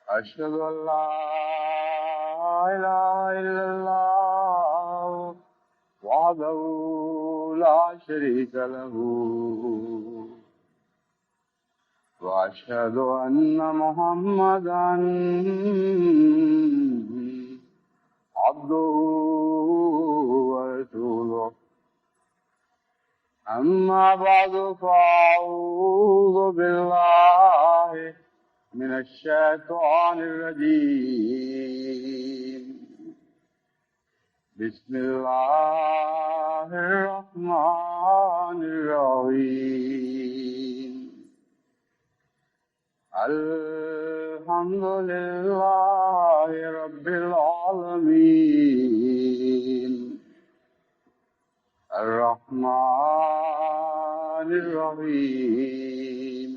أشهد أن لا إله إلا الله وحده لا شريك له وأشهد أن محمدا عبده ورسوله أما بعد فأعوذ بالله من الشيطان الرجيم بسم الله الرحمن الرحيم الحمد لله رب العالمين الرحمن الرحيم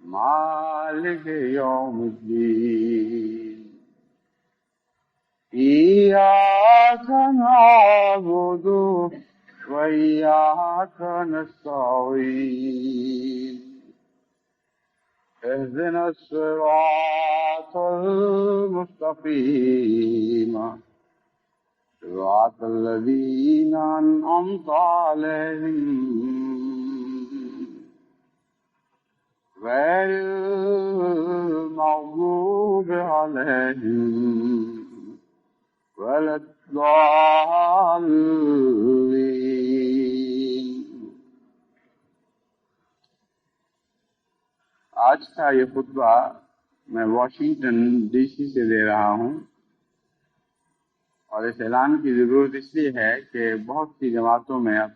مالك يوم الدين إياك نعبد وإياك نستعين اهدنا الصراط المستقيم صراط الذين أنعمت عليهم غير المغضوب عليهم ولا الضالين۔ آج کا یہ خطبہ میں واشنگٹن ڈی سی سے دے رہا ہوں، اور اس اعلان کی ضرورت اس لیے ہے کہ بہت سی جماعتوں میں اب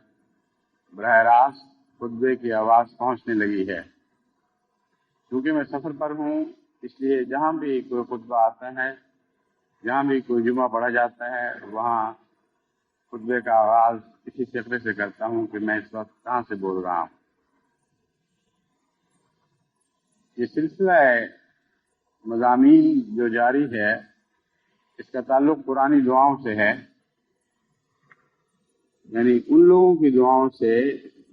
براہ راست خطبے کی آواز پہنچنے لگی ہے۔ کیونکہ میں سفر پر ہوں، اس لیے جہاں بھی کوئی خطبہ آتا ہے، جہاں بھی کوئی جمعہ پڑھا جاتا ہے، وہاں خطبے کا آغاز اسی فقرے سے کرتا ہوں کہ میں اس وقت کہاں سے بول رہا ہوں۔ یہ سلسلہ مضامین جو جاری ہے، اس کا تعلق پرانی دعاؤں سے ہے، یعنی ان لوگوں کی دعاؤں سے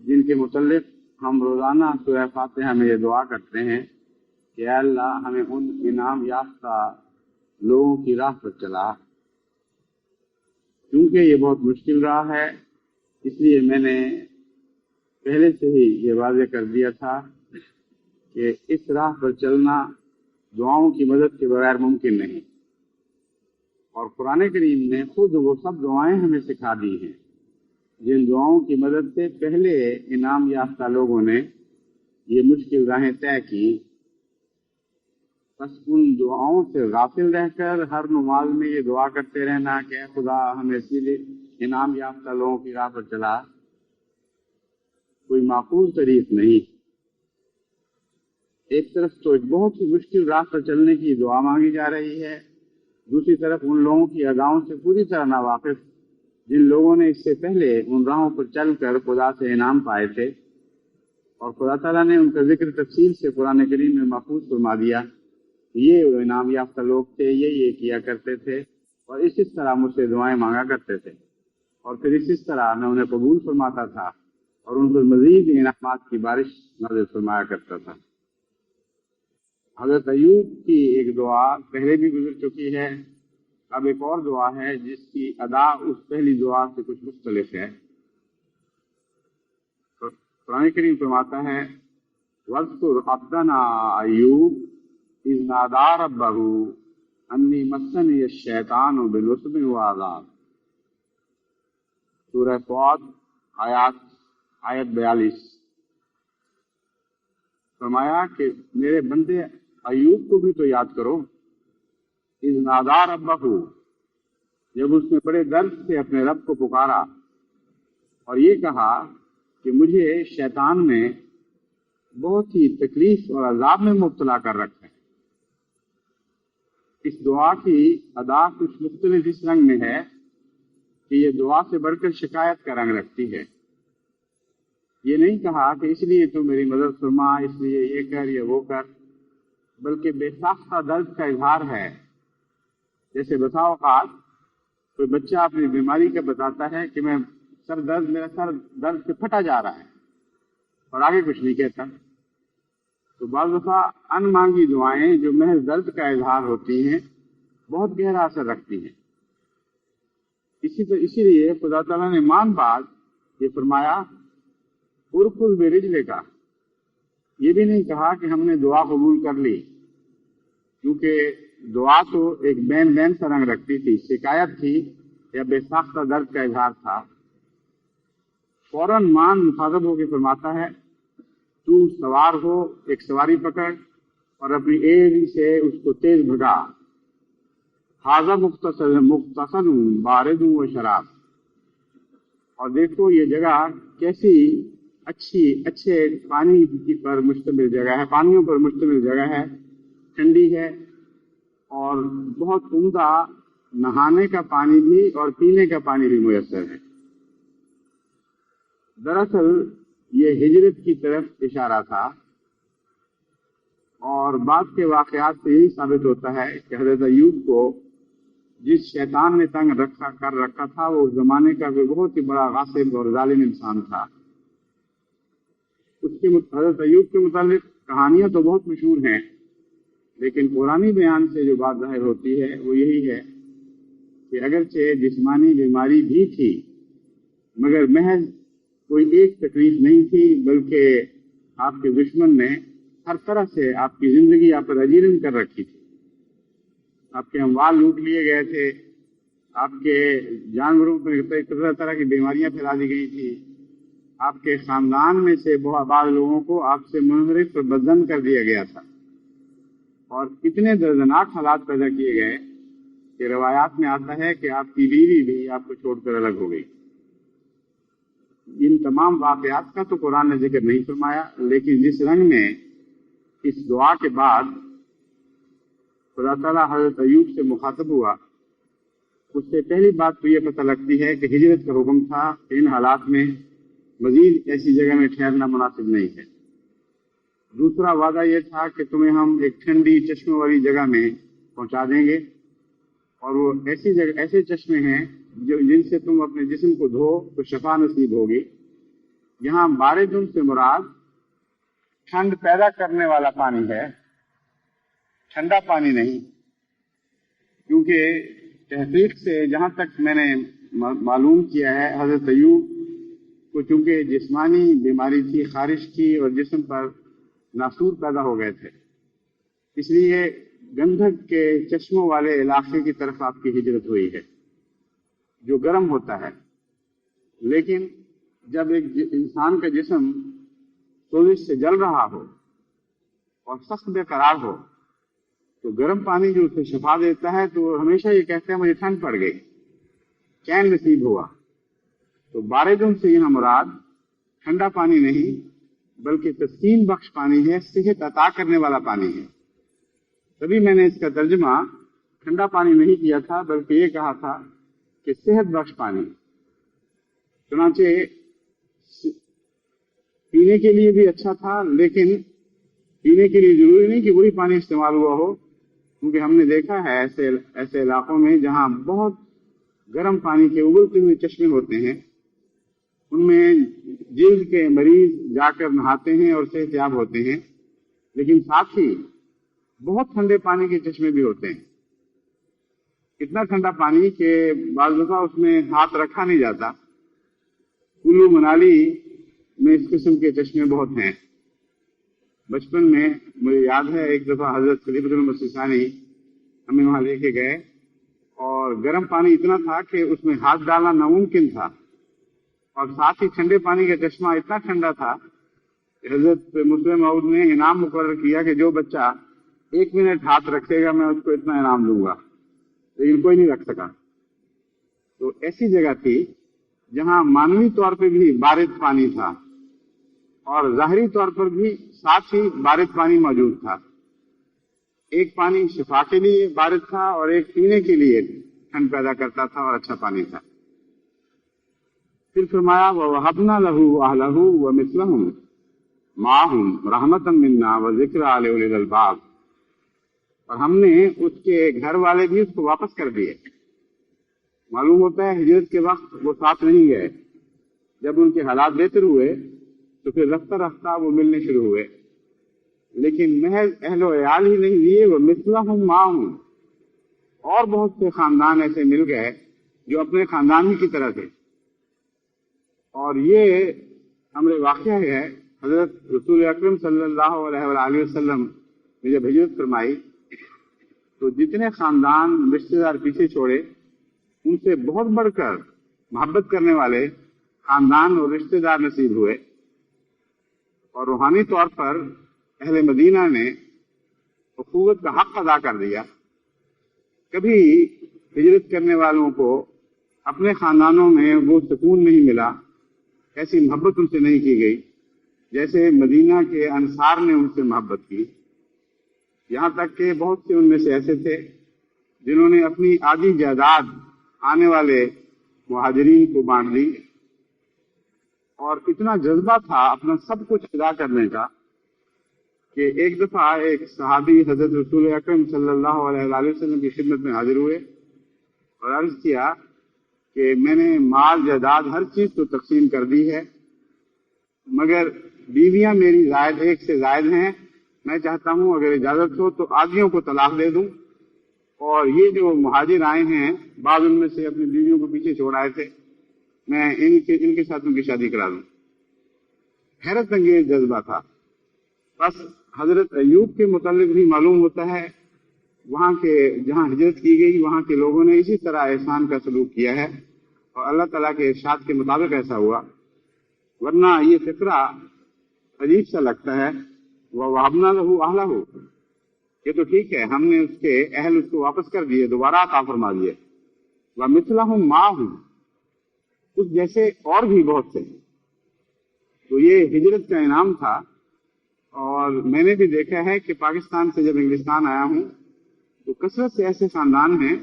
جن کے متعلق ہم روزانہ سورہ فاتحہ میں یہ دعا کرتے ہیں کہ اے اللہ ہمیں ان انعام یافتہ لوگوں کی راہ پر چلا۔ کیونکہ یہ بہت مشکل راہ ہے، اس لیے میں نے پہلے سے ہی یہ واضح کر دیا تھا کہ اس راہ پر چلنا دعاؤں کی مدد کے بغیر ممکن نہیں، اور قرآن کریم نے خود وہ سب دعائیں ہمیں سکھا دی ہیں جن دعاؤں کی مدد سے پہلے انعام یافتہ لوگوں نے یہ مشکل راہیں طے کی۔ بس ان دعاؤں سے غافل رہ کر ہر نماز میں یہ دعا کرتے رہنا کہ اے خدا ہمیں سیدھے انعام یافتہ لوگوں کی راہ پر چلا، کوئی معقول طریق نہیں۔ ایک طرف تو ایک بہت ہی مشکل راہ پر چلنے کی دعا مانگی جا رہی ہے، دوسری طرف ان لوگوں کی اداؤں سے پوری طرح ناواقف جن لوگوں نے اس سے پہلے ان راہوں پر چل کر خدا سے انعام پائے تھے، اور خدا تعالیٰ نے ان کا ذکر تفصیل سے قرآن کریم میں محفوظ فرما دیا۔ یہ انعام یافتہ لوگ تھے، یہ کیا کرتے تھے، اور اس طرح مجھ سے دعائیں مانگا کرتے تھے، اور پھر اس طرح میں انہیں قبول فرماتا تھا اور ان پر مزید انعامات کی بارش نازل فرمایا کرتا تھا۔ حضرت ایوب کی ایک دعا پہلے بھی گزر چکی ہے، اب ایک اور دعا ہے جس کی ادا اس پہلی دعا سے کچھ مختلف ہے۔ قرآن کریم فرماتا ہے وَاذْكُرْ عَبْدَنَا أَيُّوبَ إِذْ نَادَىٰ رَبَّهُ أَنِّي مَسَّنِيَ الشَّيْطَانُ بِنُصْبٍ وَعَذَابٍ۔ سورہ فواد آیت 42۔ فرمایا کہ میرے بندے ایوب کو بھی تو یاد کرو، اذ نادا ربہ، جب اس نے بڑے درد سے اپنے رب کو پکارا اور یہ کہا کہ مجھے شیطان نے بہت ہی تکلیف اور عذاب میں مبتلا کر رکھا ہے۔ اس دعا کی ادا کچھ مختلف اس رنگ میں ہے کہ یہ دعا سے بڑھ کر شکایت کا رنگ رکھتی ہے۔ یہ نہیں کہا کہ اس لیے تو میری مدد فرما، اس لیے یہ کر یا وہ کر، بلکہ بے ساختہ درد کا اظہار ہے۔ جیسے بسا اوقات کوئی بچہ اپنی بیماری کا بتاتا ہے کہ میرا سر درد سے پھٹا جا رہا ہے، اور آگے کچھ نہیں کہتا، تو تو بعض دفعہ ان مانگی دعائیں جو محض درد کا اظہار ہوتی ہیں بہت گہرا اثر رکھتی ہیں۔ اسی لیے خدا تعالیٰ نے مان بعد یہ فرمایا ارکل برجلے کا، یہ بھی نہیں کہا کہ ہم نے دعا قبول کر لی، کیونکہ دعا تو ایک بین بین سا رنگ رکھتی تھی، شکایت تھی یا بے ساختہ درد کا اظہار تھا۔ فوراً مان مخاطب ہو کے فرماتا ہے تو سوار ہو، ایک سواری پکڑ اور اپنی ایڑی سے اس کو تیز بھگا، حاضہ مختصر بارد و شراب، اور دیکھو یہ جگہ کیسی اچھے پانی پر مشتمل جگہ ہے، پانیوں پر مشتمل جگہ ہے، ٹھنڈی ہے اور بہت عمدہ نہانے کا پانی بھی اور پینے کا پانی بھی میسر ہے۔ دراصل یہ ہجرت کی طرف اشارہ تھا، اور بعد کے واقعات سے یہی ثابت ہوتا ہے کہ حضرت ایوب کو جس شیطان نے تنگ کر رکھا تھا وہ اس زمانے کا کوئی بہت ہی بڑا غاصب اور ظالم انسان تھا۔ حضرت ایوب کے متعلق کہانیاں تو بہت مشہور ہیں، لیکن قرآنی بیان سے جو بات ظاہر ہوتی ہے وہ یہی ہے کہ اگرچہ جسمانی بیماری بھی تھی مگر محض کوئی ایک تکلیف نہیں تھی، بلکہ آپ کے دشمن نے ہر طرح سے آپ کی زندگی آپ پر اجیرن کر رکھی تھی۔ آپ کے اموال لوٹ لیے گئے تھے، آپ کے جانوروں پر طرح طرح کی بیماریاں پھیلا دی گئی تھی، آپ کے خاندان میں سے بعض لوگوں کو آپ سے منحرف اور بدزن کر دیا گیا تھا، اور اتنے دردناک حالات پیدا کیے گئے کہ روایات میں آتا ہے کہ آپ کی بیوی بھی آپ کو چھوڑ کر الگ ہو گئی۔ ان تمام واقعات کا تو قرآن نے ذکر نہیں فرمایا، لیکن جس رنگ میں اس دعا کے بعد خدا تعالیٰ حضرت ایوب سے مخاطب ہوا، اس سے پہلی بات تو یہ پتہ لگتی ہے کہ ہجرت کا حکم تھا، ان حالات میں مزید ایسی جگہ میں ٹھہرنا مناسب نہیں ہے۔ دوسرا وعدہ یہ تھا کہ تمہیں ہم ایک ٹھنڈی چشمے والی جگہ میں پہنچا دیں گے، اور وہ ایسے چشمے ہیں جن سے تم اپنے جسم کو دھو تو شفا نصیب ہوگی۔ یہاں باردن سے مراد ٹھنڈ پیدا کرنے والا پانی ہے، ٹھنڈا پانی نہیں، کیونکہ تحقیق سے جہاں تک میں نے معلوم کیا ہے حضرت ایوب کو چونکہ جسمانی بیماری تھی، خارش کی، اور جسم پر ناسور پیدا ہو گئے تھے، اس لیے گندھک کے چشموں والے علاقے کی طرف آپ کی ہجرت ہوئی ہے جو گرم ہوتا ہے۔ لیکن جب ایک انسان کا جسم سوزش سے جل رہا ہو اور سخت بے قرار ہو تو گرم پانی جو اسے شفا دیتا ہے تو ہمیشہ یہ کہتے ہیں مجھے ٹھنڈ پڑ گئی، چین نصیب ہوا۔ تو باردن سے یہاں مراد ٹھنڈا پانی نہیں بلکہ تسکین بخش پانی ہے، صحت عطا کرنے والا پانی ہے۔ تبھی میں نے اس کا ترجمہ ٹھنڈا پانی نہیں کیا تھا بلکہ یہ کہا تھا کہ صحت بخش پانی۔ چنانچہ پینے کے لیے بھی اچھا تھا، لیکن پینے کے لیے ضروری نہیں کہ وہی پانی استعمال ہوا ہو، کیونکہ ہم نے دیکھا ہے ایسے علاقوں میں جہاں بہت گرم پانی کے ابلتے ہوئے چشمے ہوتے ہیں، ان میں جلد کے مریض جا کر نہاتے ہیں اور صحت یاب ہوتے ہیں، لیکن ساتھ ہی بہت ٹھنڈے پانی کے چشمے بھی ہوتے ہیں، اتنا ٹھنڈا پانی کہ بعض دفعہ اس میں ہاتھ رکھا نہیں جاتا۔ کلو منالی میں اس قسم کے چشمے بہت ہیں۔ بچپن میں مجھے یاد ہے ایک دفعہ حضرت خلیفۃ المسیح ثانی ہمیں وہاں لے کے گئے، اور گرم پانی اتنا تھا کہ اس میں ہاتھ ڈالنا ناممکن تھا، اور ساتھ ہی ٹھنڈے پانی کا چشمہ اتنا ٹھنڈا تھا کہ حضرت مسلم موعود نے انعام مقرر کیا کہ جو بچہ 1 منٹ ہاتھ رکھے گا میں اس کو اتنا انعام دوں گا، لیکن کوئی نہیں رکھ سکا۔ تو ایسی جگہ تھی جہاں مانوی طور پہ بھی بارد پانی تھا اور ظاہری طور پر بھی ساتھ ہی بارد پانی موجود تھا۔ ایک پانی شفا کے لیے بارد تھا اور ایک پینے کے لیے ٹھنڈ پیدا کرتا تھا اور اچھا پانی تھا۔ پھر فرمایا وَوَهَبْنَا لَهُ أَهْلَهُ وَمِثْلَهُمْ مَعَهُمْ رَحْمَةً مِنَّا وَذِكْرًا لِأُولِي الْأَلْبَابِ، اور ہم نے اس کے گھر والے بھی اس کو واپس کر دیے۔ معلوم ہوتا ہے ہجرت کے وقت وہ ساتھ نہیں گئے، جب ان کے حالات بہتر ہوئے تو پھر رفتہ رفتہ وہ ملنے شروع ہوئے۔ لیکن محض اہل و عیال ہی نہیں لیے، وہ مثلہم معہم، اور بہت سے خاندان ایسے مل گئے جو اپنے خاندان ہی کی طرح تھے۔ اور یہ امر واقعہ ہے، حضرت رسول اکرم صلی اللہ علیہ وآلہ وسلم نے جب ہجرت فرمائی تو جتنے خاندان رشتے دار پیچھے چھوڑے، ان سے بہت بڑھ کر محبت کرنے والے خاندان اور رشتے دار نصیب ہوئے، اور روحانی طور پر اہل مدینہ نے اخوت کا حق ادا کر دیا۔ کبھی ہجرت کرنے والوں کو اپنے خاندانوں میں وہ سکون نہیں ملا، ایسی محبت ان سے نہیں کی گئی جیسے مدینہ کے انصار نے ان سے محبت کی۔ یہاں تک کہ بہت سے ان میں سے ایسے تھے جنہوں نے اپنی آدھی جائیداد آنے والے مہاجرین کو بانٹ دی، اور اتنا جذبہ تھا اپنا سب کچھ ادا کرنے کا کہ ایک دفعہ ایک صحابی حضرت رسول اکرم صلی اللہ علیہ وآلہ وسلم کی خدمت میں حاضر ہوئے اور عرض کیا کہ میں نے مال جائیداد ہر چیز تو تقسیم کر دی ہے، مگر بیویاں میری زائد ایک سے زائد ہیں، میں چاہتا ہوں اگر اجازت ہو تو آدھیوں کو طلاق دے دوں، اور یہ جو مہاجر آئے ہیں بعض ان میں سے اپنی بیویوں کو پیچھے چھوڑ آئے تھے، میں ان کے ساتھ ان کی شادی کرا دوں۔ حیرت انگیز جذبہ تھا۔ بس حضرت ایوب کے متعلق بھی معلوم ہوتا ہے، وہاں کے جہاں ہجرت کی گئی وہاں کے لوگوں نے اسی طرح احسان کا سلوک کیا ہے، اور اللہ تعالیٰ کے ارشاد کے مطابق ایسا ہوا، ورنہ یہ فقرہ عجیب سا لگتا ہے۔ وَوَهَبْنَا لَهُ أَهْلَهُ، یہ تو ٹھیک ہے، ہم نے اس کے اہل اس کو واپس کر دیے، دوبارہ عطا فرما دیے۔ وَمِثْلَهُمْ مَعَهُمْ، اس جیسے اور بھی بہت سے۔ تو یہ ہجرت کا انعام تھا، اور میں نے بھی دیکھا ہے کہ پاکستان سے جب انگلستان آیا ہوں تو کثرت سے ایسے خاندان ہیں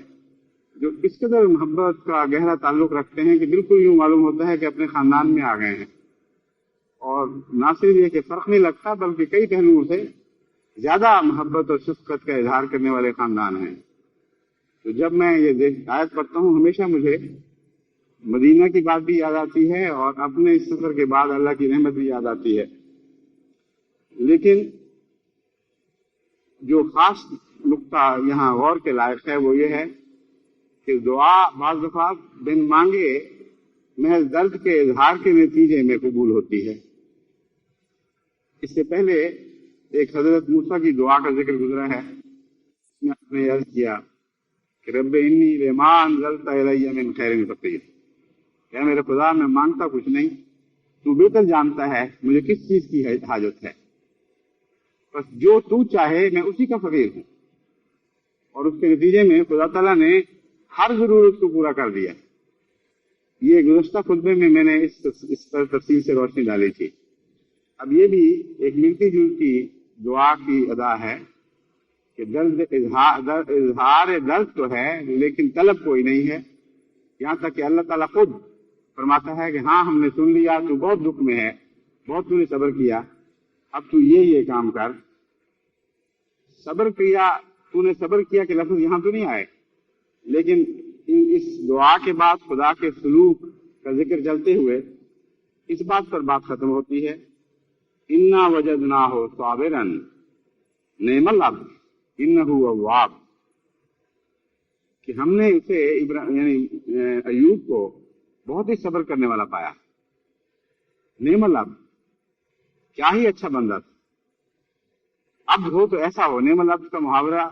جو اس قدر محبت کا گہرا تعلق رکھتے ہیں کہ بالکل یوں معلوم ہوتا ہے کہ اپنے خاندان میں آ گئے ہیں، اور نہ صرف یہ کہ فرق نہیں لگتا بلکہ کئی پہلوؤں سے زیادہ محبت اور شفقت کا اظہار کرنے والے خاندان ہیں۔ تو جب میں یہ آیت پڑھتا ہوں ہمیشہ مجھے مدینہ کی بات بھی یاد آتی ہے اور اپنے اس سفر کے بعد اللہ کی رحمت بھی یاد آتی ہے۔ لیکن جو خاص نقطہ یہاں غور کے لائق ہے وہ یہ ہے کہ دعا بعض دفعہ بن مانگے محض درد کے اظہار کے نتیجے میں قبول ہوتی ہے۔ اس سے پہلے ایک حضرت موسیٰ کی دعا کا ذکر گزرا ہے، اس میں آپ نے عرض کیا کہ رب انی لما انزلت الی من خیر فقیر، کہ میرے خدا میں مانگتا کچھ نہیں، تو بہتر جانتا ہے مجھے کس چیز کی حاجت ہے، بس جو تو چاہے میں اسی کا فقیر ہوں۔ اور اس کے نتیجے میں خدا تعالیٰ نے ہر ضرورت کو پورا کر دیا۔ یہ گزشتہ خطبے میں نے اس پر تفصیل سے روشنی ڈالی تھی۔ اب یہ بھی ایک ملتی جلتی دعا کی ادا ہے کہ اظہار درد تو ہے لیکن طلب کوئی نہیں ہے، یہاں تک کہ اللہ تعالیٰ خود فرماتا ہے کہ ہاں ہم نے سن لیا، تو بہت دکھ میں ہے، بہت تو نے صبر کیا، اب تو یہ کام کر۔ صبر کیا، تو نے صبر کیا کہ لفظ یہاں تو نہیں آئے، لیکن اس دعا کے بعد خدا کے سلوک کا ذکر چلتے ہوئے اس بات پر بات ختم ہوتی ہے، انا وجدناہ صابرا نعم العبد انہ اواب، کہ ہم نے اسے یعنی ایوب کو بہت ہی صبر کرنے والا پایا۔ نعم العبد، کیا ہی اچھا بندہ تھا۔ عبد ہو تو ایسا ہو۔ نعم العبد کا محاورہ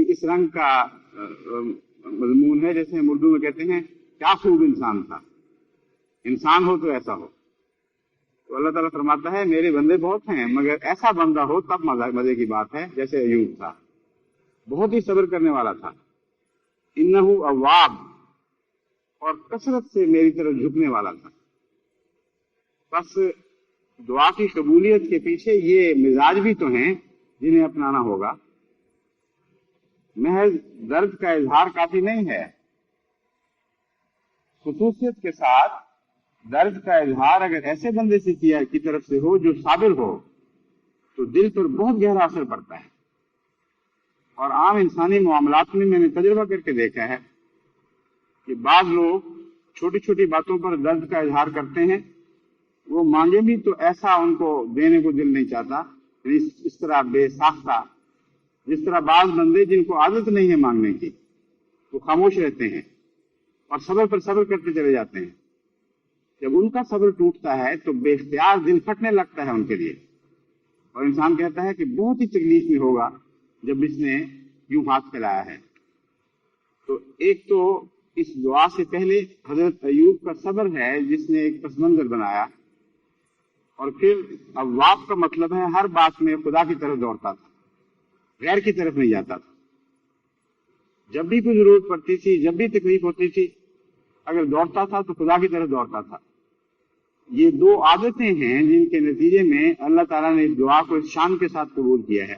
اس رنگ کا مضمون ہے جیسے ہم اردو میں کہتے ہیں کیا خوب انسان تھا، انسان ہو تو ایسا ہو۔ تو اللہ تعالیٰ فرماتا ہے میرے بندے بہت ہیں مگر ایسا بندہ ہو تب مزے کی بات ہے، جیسے ایوب تھا، بہت ہی صبر کرنے والا تھا۔ انہ اواب، اور کثرت سے میری طرف جھکنے والا تھا۔ بس دعا کی قبولیت کے پیچھے یہ مزاج بھی تو ہیں جنہیں اپنانا ہوگا۔ محض درد کا اظہار کافی نہیں ہے، خصوصیت کے ساتھ درد کا اظہار اگر ایسے بندے سے کی طرف سے ہو جو صابر ہو تو دل پر بہت گہرا اثر پڑتا ہے۔ اور عام انسانی معاملات میں نے تجربہ کر کے دیکھا ہے کہ بعض لوگ چھوٹی چھوٹی باتوں پر درد کا اظہار کرتے ہیں، وہ مانگے بھی تو ایسا ان کو دینے کو دل نہیں چاہتا، اس طرح بے ساختہ، جس طرح بعض بندے جن کو عادت نہیں ہے مانگنے کی، وہ خاموش رہتے ہیں اور صبر پر صبر کرتے چلے جاتے ہیں. جب ان کا صبر ٹوٹتا ہے تو بے اختیار دل پھٹنے لگتا ہے ان کے لیے، اور انسان کہتا ہے کہ بہت ہی تکلیف میں ہوگا جب اس نے یوں ہاتھ پھیلایا ہے. تو ایک تو اس دعا سے پہلے حضرت ایوب کا صبر ہے جس نے ایک پس منظر بنایا، اور پھر اواب کا مطلب ہے ہر بات میں خدا کی طرف دوڑتا تھا، غیر کی طرف نہیں جاتا تھا. جب بھی کوئی ضرورت پڑتی تھی، جب بھی تکلیف ہوتی تھی، اگر دوڑتا تھا تو خدا کی طرف دوڑتا تھا. یہ دو عادتیں ہیں جن کے نتیجے میں اللہ تعالیٰ نے اس دعا کو اس شان کے ساتھ قبول کیا ہے.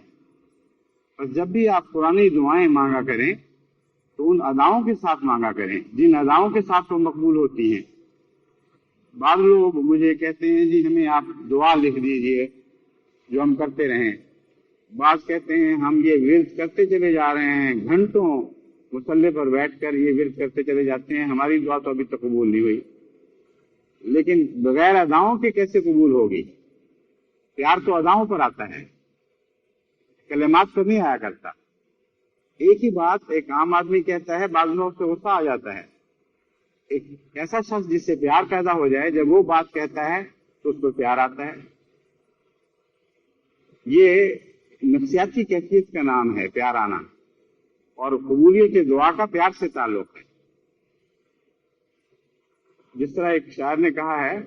بس جب بھی آپ پرانی دعائیں مانگا کریں تو ان اداؤں کے ساتھ مانگا کریں جن اداؤں کے ساتھ وہ مقبول ہوتی ہیں. بعض لوگ مجھے کہتے ہیں جی ہمیں آپ دعا لکھ دیجئے جو ہم کرتے رہیں. بعض کہتے ہیں ہم یہ ورد کرتے چلے جا رہے ہیں، گھنٹوں مصلے پر بیٹھ کر یہ ورد کرتے چلے جاتے ہیں، ہماری دعا تو ابھی تک قبول نہیں ہوئی. لیکن بغیر اداؤں کے کیسے قبول ہوگی؟ پیار تو اداؤں پر آتا ہے، کلمات پر نہیں آیا کرتا. ایک ہی بات ایک عام آدمی کہتا ہے، بعض لوگوں سے غصہ آ جاتا ہے. ایک ایسا شخص جس سے پیار پیدا ہو جائے، جب وہ بات کہتا ہے تو اس کو پیار آتا ہے. یہ نفسیاتی کیفیت کا نام ہے پیار آنا، اور قبولیت دعا کا پیار سے تعلق ہے. جس طرح ایک شاعر نے کہا ہے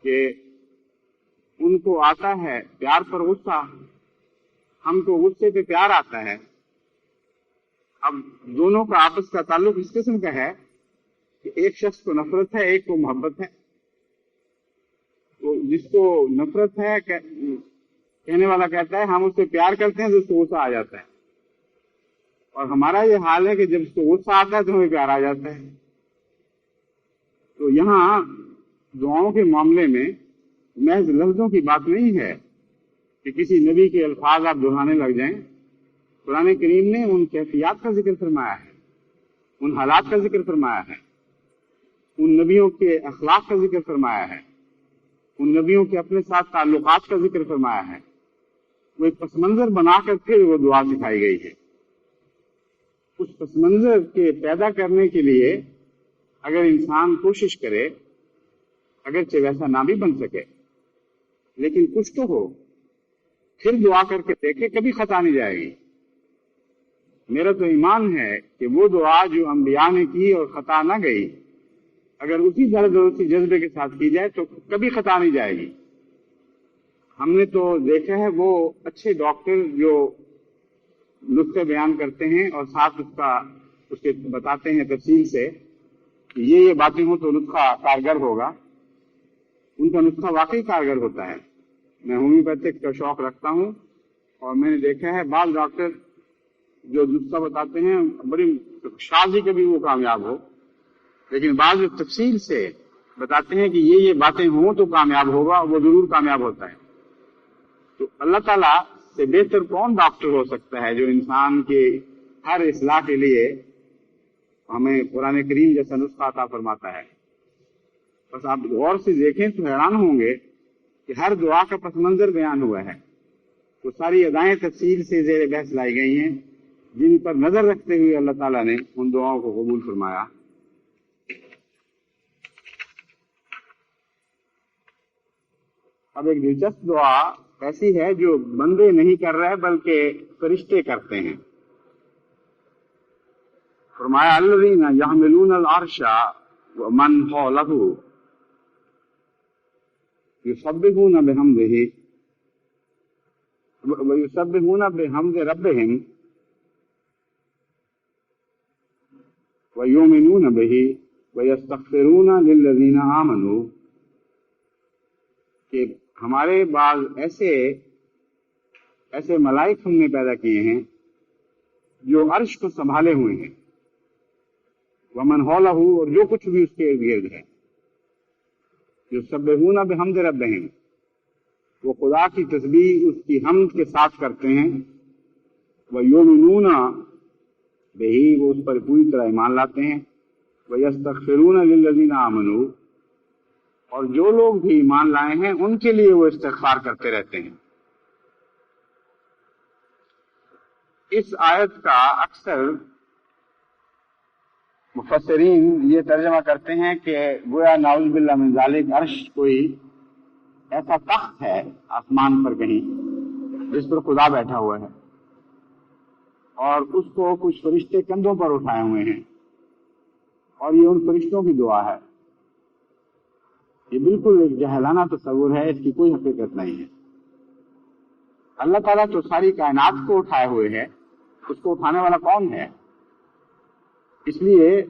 کہ ان کو آتا ہے پیار پر غصہ، ہم کو غصے پہ پیار آتا ہے. اب دونوں کا آپس کا تعلق اس قسم کا ہے کہ ایک شخص کو نفرت ہے، ایک کو محبت ہے. تو جس کو نفرت ہے کہنے والا کہتا ہے ہم اس سے پیار کرتے ہیں تو اس کو غصہ آ جاتا ہے، اور ہمارا یہ حال ہے کہ جب اس کو غصہ آتا ہے تو ہمیں پیار آ جاتا ہے. تو یہاں دعاؤں کے معاملے میں محض لفظوں کی بات نہیں ہے کہ کسی نبی کے الفاظ آپ دہرانے لگ جائیں. قرآن کریم نے ان کیفیات کا ذکر فرمایا ہے، ان حالات کا ذکر فرمایا ہے، ان نبیوں کے اخلاق کا ذکر فرمایا ہے، ان نبیوں کے اپنے ساتھ تعلقات کا ذکر فرمایا ہے. وہ ایک پس منظر بنا کر پھر وہ دعا سکھائی گئی ہے. اس پس منظر کے پیدا کرنے کے لیے اگر انسان کوشش کرے، اگرچہ ویسا نہ بھی بن سکے لیکن کچھ تو ہو، پھر دعا کر کے دیکھے، کبھی خطا نہیں جائے گی. میرا تو ایمان ہے کہ وہ دعا جو انبیاء نے کی اور خطا نہ گئی، اگر اسی درد اور اسی جذبے کے ساتھ کی جائے تو کبھی خطا نہیں جائے گی. ہم نے تو دیکھا ہے وہ اچھے ڈاکٹر جو نسخے بیان کرتے ہیں اور ساتھ اس کے بتاتے ہیں تفصیل سے کہ یہ باتیں ہوں تو نسخہ کارگر ہوگا. ان کا نسخہ واقعی کارگر ہوتا ہے. میں ہومیوپیتھک کا شوق رکھتا ہوں اور میں نے دیکھا ہے بعض ڈاکٹر جو نسخہ بتاتے ہیں بڑی شاذ ہی کبھی وہ کامیاب ہو، لیکن بعض تفصیل سے بتاتے ہیں کہ یہ باتیں ہوں تو کامیاب ہوگا، وہ ضرور کامیاب ہوتا ہے. تو اللہ تعالیٰ سے بہتر کون ڈاکٹر ہو سکتا ہے جو انسان کے ہر اصلاح کے لیے ہمیں قرآن کریم جیسا نسخہ عطا فرماتا ہے. بس آپ غور سے دیکھیں تو حیران ہوں گے کہ ہر دعا کا پس منظر بیان ہوا ہے. وہ ساری ادائیں تفصیل سے زیر بحث لائی گئی ہیں جن پر نظر رکھتے ہوئے اللہ تعالیٰ نے ان دعاؤں کو قبول فرمایا. اب ایک دلچسپ دعا ایسی ہے جو بندے نہیں کر رہے بلکہ فرشتے کرتے ہیں. فرمایا الذین یحملون العرش ومن حولہ یسبحون بحمدہ ویسبحون بحمد ربہم ویؤمنون بہ ویستغفرون للذین آمنوا، کہ ہمارے بعض ایسے ملائک ہم نے پیدا کیے ہیں جو عرش کو سنبھالے ہوئے ہیں، ومن حولہ، اور جو کچھ بھی اس کے ارد گرد ہے، یسبحون بحمد ربہم، وہ خدا کی تسبیح اس کی حمد کے ساتھ کرتے ہیں، ویؤمنون بہ، وہ اس پر پوری طرح ایمان لاتے ہیں، ویستغفرون للذین آمنوا، اور جو لوگ بھی ایمان لائے ہیں ان کے لیے وہ استغفار کرتے رہتے ہیں. اس آیت کا اکثر مفسرین یہ ترجمہ کرتے ہیں کہ گویا نعوذ باللہ من ذالک عرش کوئی ایسا تخت ہے آسمان پر کہیں جس پر خدا بیٹھا ہوا ہے اور اس کو کچھ فرشتے کندھوں پر اٹھائے ہوئے ہیں اور یہ ان فرشتوں کی دعا ہے۔ یہ بالکل ایک جہلانہ تصور ہے، اس کی کوئی حقیقت نہیں ہے۔ اللہ تعالیٰ تو ساری کائنات کو اٹھائے ہوئے ہے، اس کو اٹھانے والا کون ہے؟ اس لیے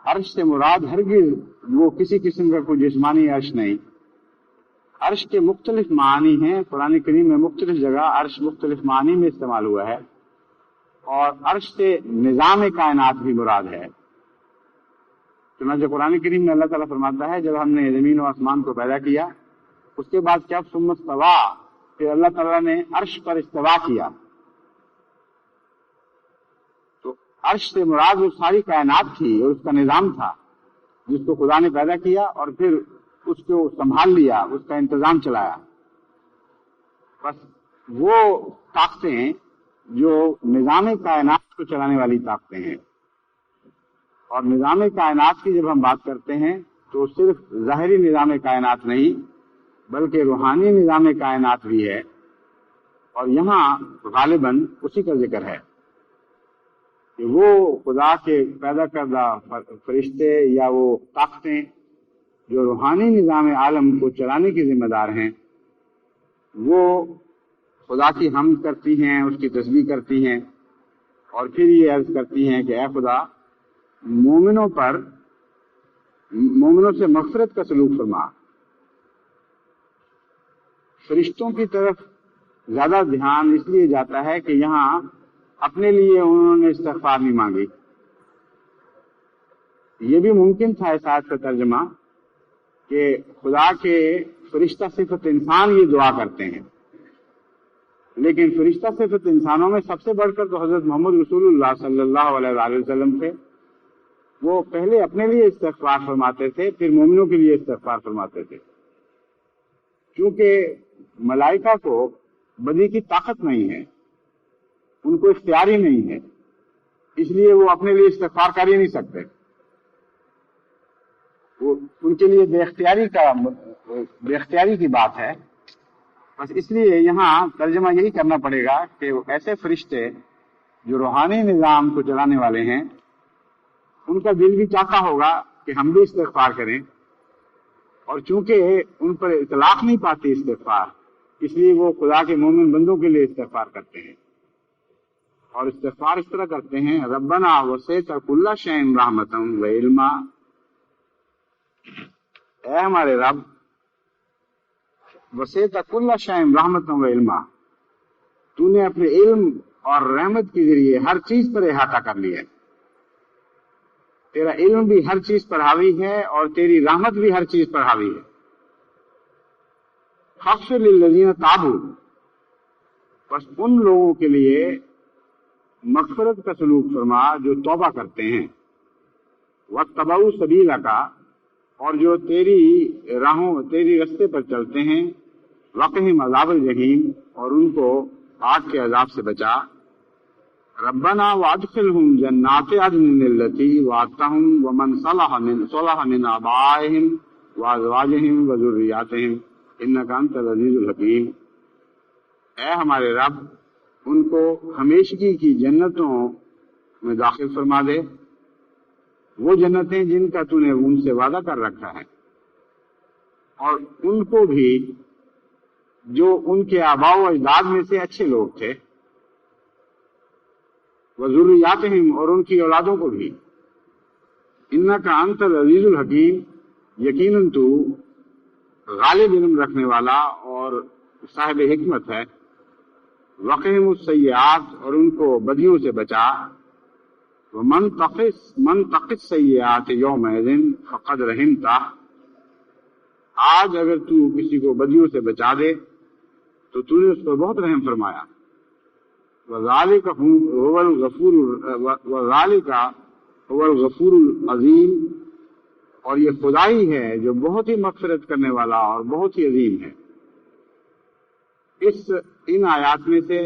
عرش سے مراد ہرگز وہ کسی قسم کا کوئی جسمانی عرش نہیں۔ عرش کے مختلف معنی ہیں، قرآن کریم میں مختلف جگہ عرش مختلف معنی میں استعمال ہوا ہے، اور عرش سے نظام کائنات بھی مراد ہے۔ چنانچہ قرآن کریم میں اللہ تعالیٰ فرماتا ہے جب ہم نے زمین و آسمان کو پیدا کیا، اس کے بعد کیا ثم استویٰ، پھر اللہ تعالیٰ نے عرش پر استوا کیا۔ تو عرش سے مراد وہ ساری کائنات تھی اور اس کا نظام تھا جس کو خدا نے پیدا کیا اور پھر اس کو سنبھال لیا، اس کا انتظام چلایا۔ بس وہ طاقتیں جو نظام کائنات کو چلانے والی طاقتیں ہیں، اور نظام کائنات کی جب ہم بات کرتے ہیں تو صرف ظاہری نظام کائنات نہیں بلکہ روحانی نظام کائنات بھی ہے، اور یہاں غالباً اسی کا ذکر ہے کہ وہ خدا کے پیدا کردہ فرشتے یا وہ طاقتیں جو روحانی نظام عالم کو چلانے کی ذمہ دار ہیں، وہ خدا کی حمد کرتی ہیں، اس کی تسبیح کرتی ہیں، اور پھر یہ عرض کرتی ہیں کہ اے خدا مومنوں سے مغفرت کا سلوک فرما۔ فرشتوں کی طرف زیادہ دھیان اس لیے جاتا ہے کہ یہاں اپنے لیے انہوں نے استغفار نہیں مانگی۔ یہ بھی ممکن تھا اس آیت کا ترجمہ کہ خدا کے فرشتہ صفت انسان یہ دعا کرتے ہیں، لیکن فرشتہ صفت انسانوں میں سب سے بڑھ کر تو حضرت محمد رسول اللہ صلی اللہ علیہ وآلہ وسلم تھے۔ وہ پہلے اپنے لیے استغفار فرماتے تھے، پھر مومنوں کے لیے استغفار فرماتے تھے۔ کیونکہ ملائکہ کو بدی کی طاقت نہیں ہے، ان کو اختیاری نہیں ہے، اس لیے وہ اپنے لیے استغفار کر ہی نہیں سکتے۔ وہ ان کے لیے بے اختیاری کی بات ہے۔ بس اس لیے یہاں ترجمہ یہی کرنا پڑے گا کہ ایسے فرشتے جو روحانی نظام کو چلانے والے ہیں، ان کا دل بھی چاہتا ہوگا کہ ہم بھی استغفار کریں، اور چونکہ ان پر اطلاق نہیں پاتی استغفار، اس لیے وہ خدا کے مومن بندوں کے لیے استغفار کرتے ہیں، اور استغفار اس طرح کرتے ہیں ربنا وسعت کل شیء رحمتا و علما، اے ہمارے رب وسعت کل شیء رحمتا و علما، تو نے اپنے علم اور رحمت کے ذریعے ہر چیز پر احاطہ کر لیا ہے۔ تیرا علم بھی ہر چیز پر حاوی ہے اور تیری رحمت بھی ہر چیز پر حاوی ہے۔ فاغفر للذین تابوا، بس ان لوگوں کے لیے مغفرت کا سلوک فرما جو توبہ کرتے ہیں، واتبعوا سبیلک، اور جو تیری رستے پر چلتے ہیں، وقہم عذاب الجحیم، اور ان کو آگ کے عذاب سے بچا۔ ربنا وادخلهم جنات عدن التي وعدتهم ومن صلح من آبائهم وازواجهم وذرياتهم انك انت العزيز الحكيم، اے ہمارے رب ان کو ہمیشگی کی جنتوں میں داخل فرما دے، وہ جنتیں جن کا تو نے ان سے وعدہ کر رکھا ہے، اور ان کو بھی جو ان کے آباء و اجداد میں سے اچھے لوگ تھے، وذریاتہم، اور ان کی اولادوں کو بھی، انک انت العزیز الحکیم، یقیناً تو غالب علم رکھنے والا اور صاحب حکمت ہے۔ وقہم السیئات، اور ان کو بدیوں سے بچا۔ ومن تق السیئات یومئذ فقد رحمتہ، آج اگر تو کسی کو بدیوں سے بچا دے تو تو نے اس پر بہت رحم فرمایا۔ وذالک هو الغفور العظیم، اور یہ خدائی ہے جو بہت ہی مغفرت کرنے والا اور بہت ہی عظیم ہے۔ ان آیات میں سے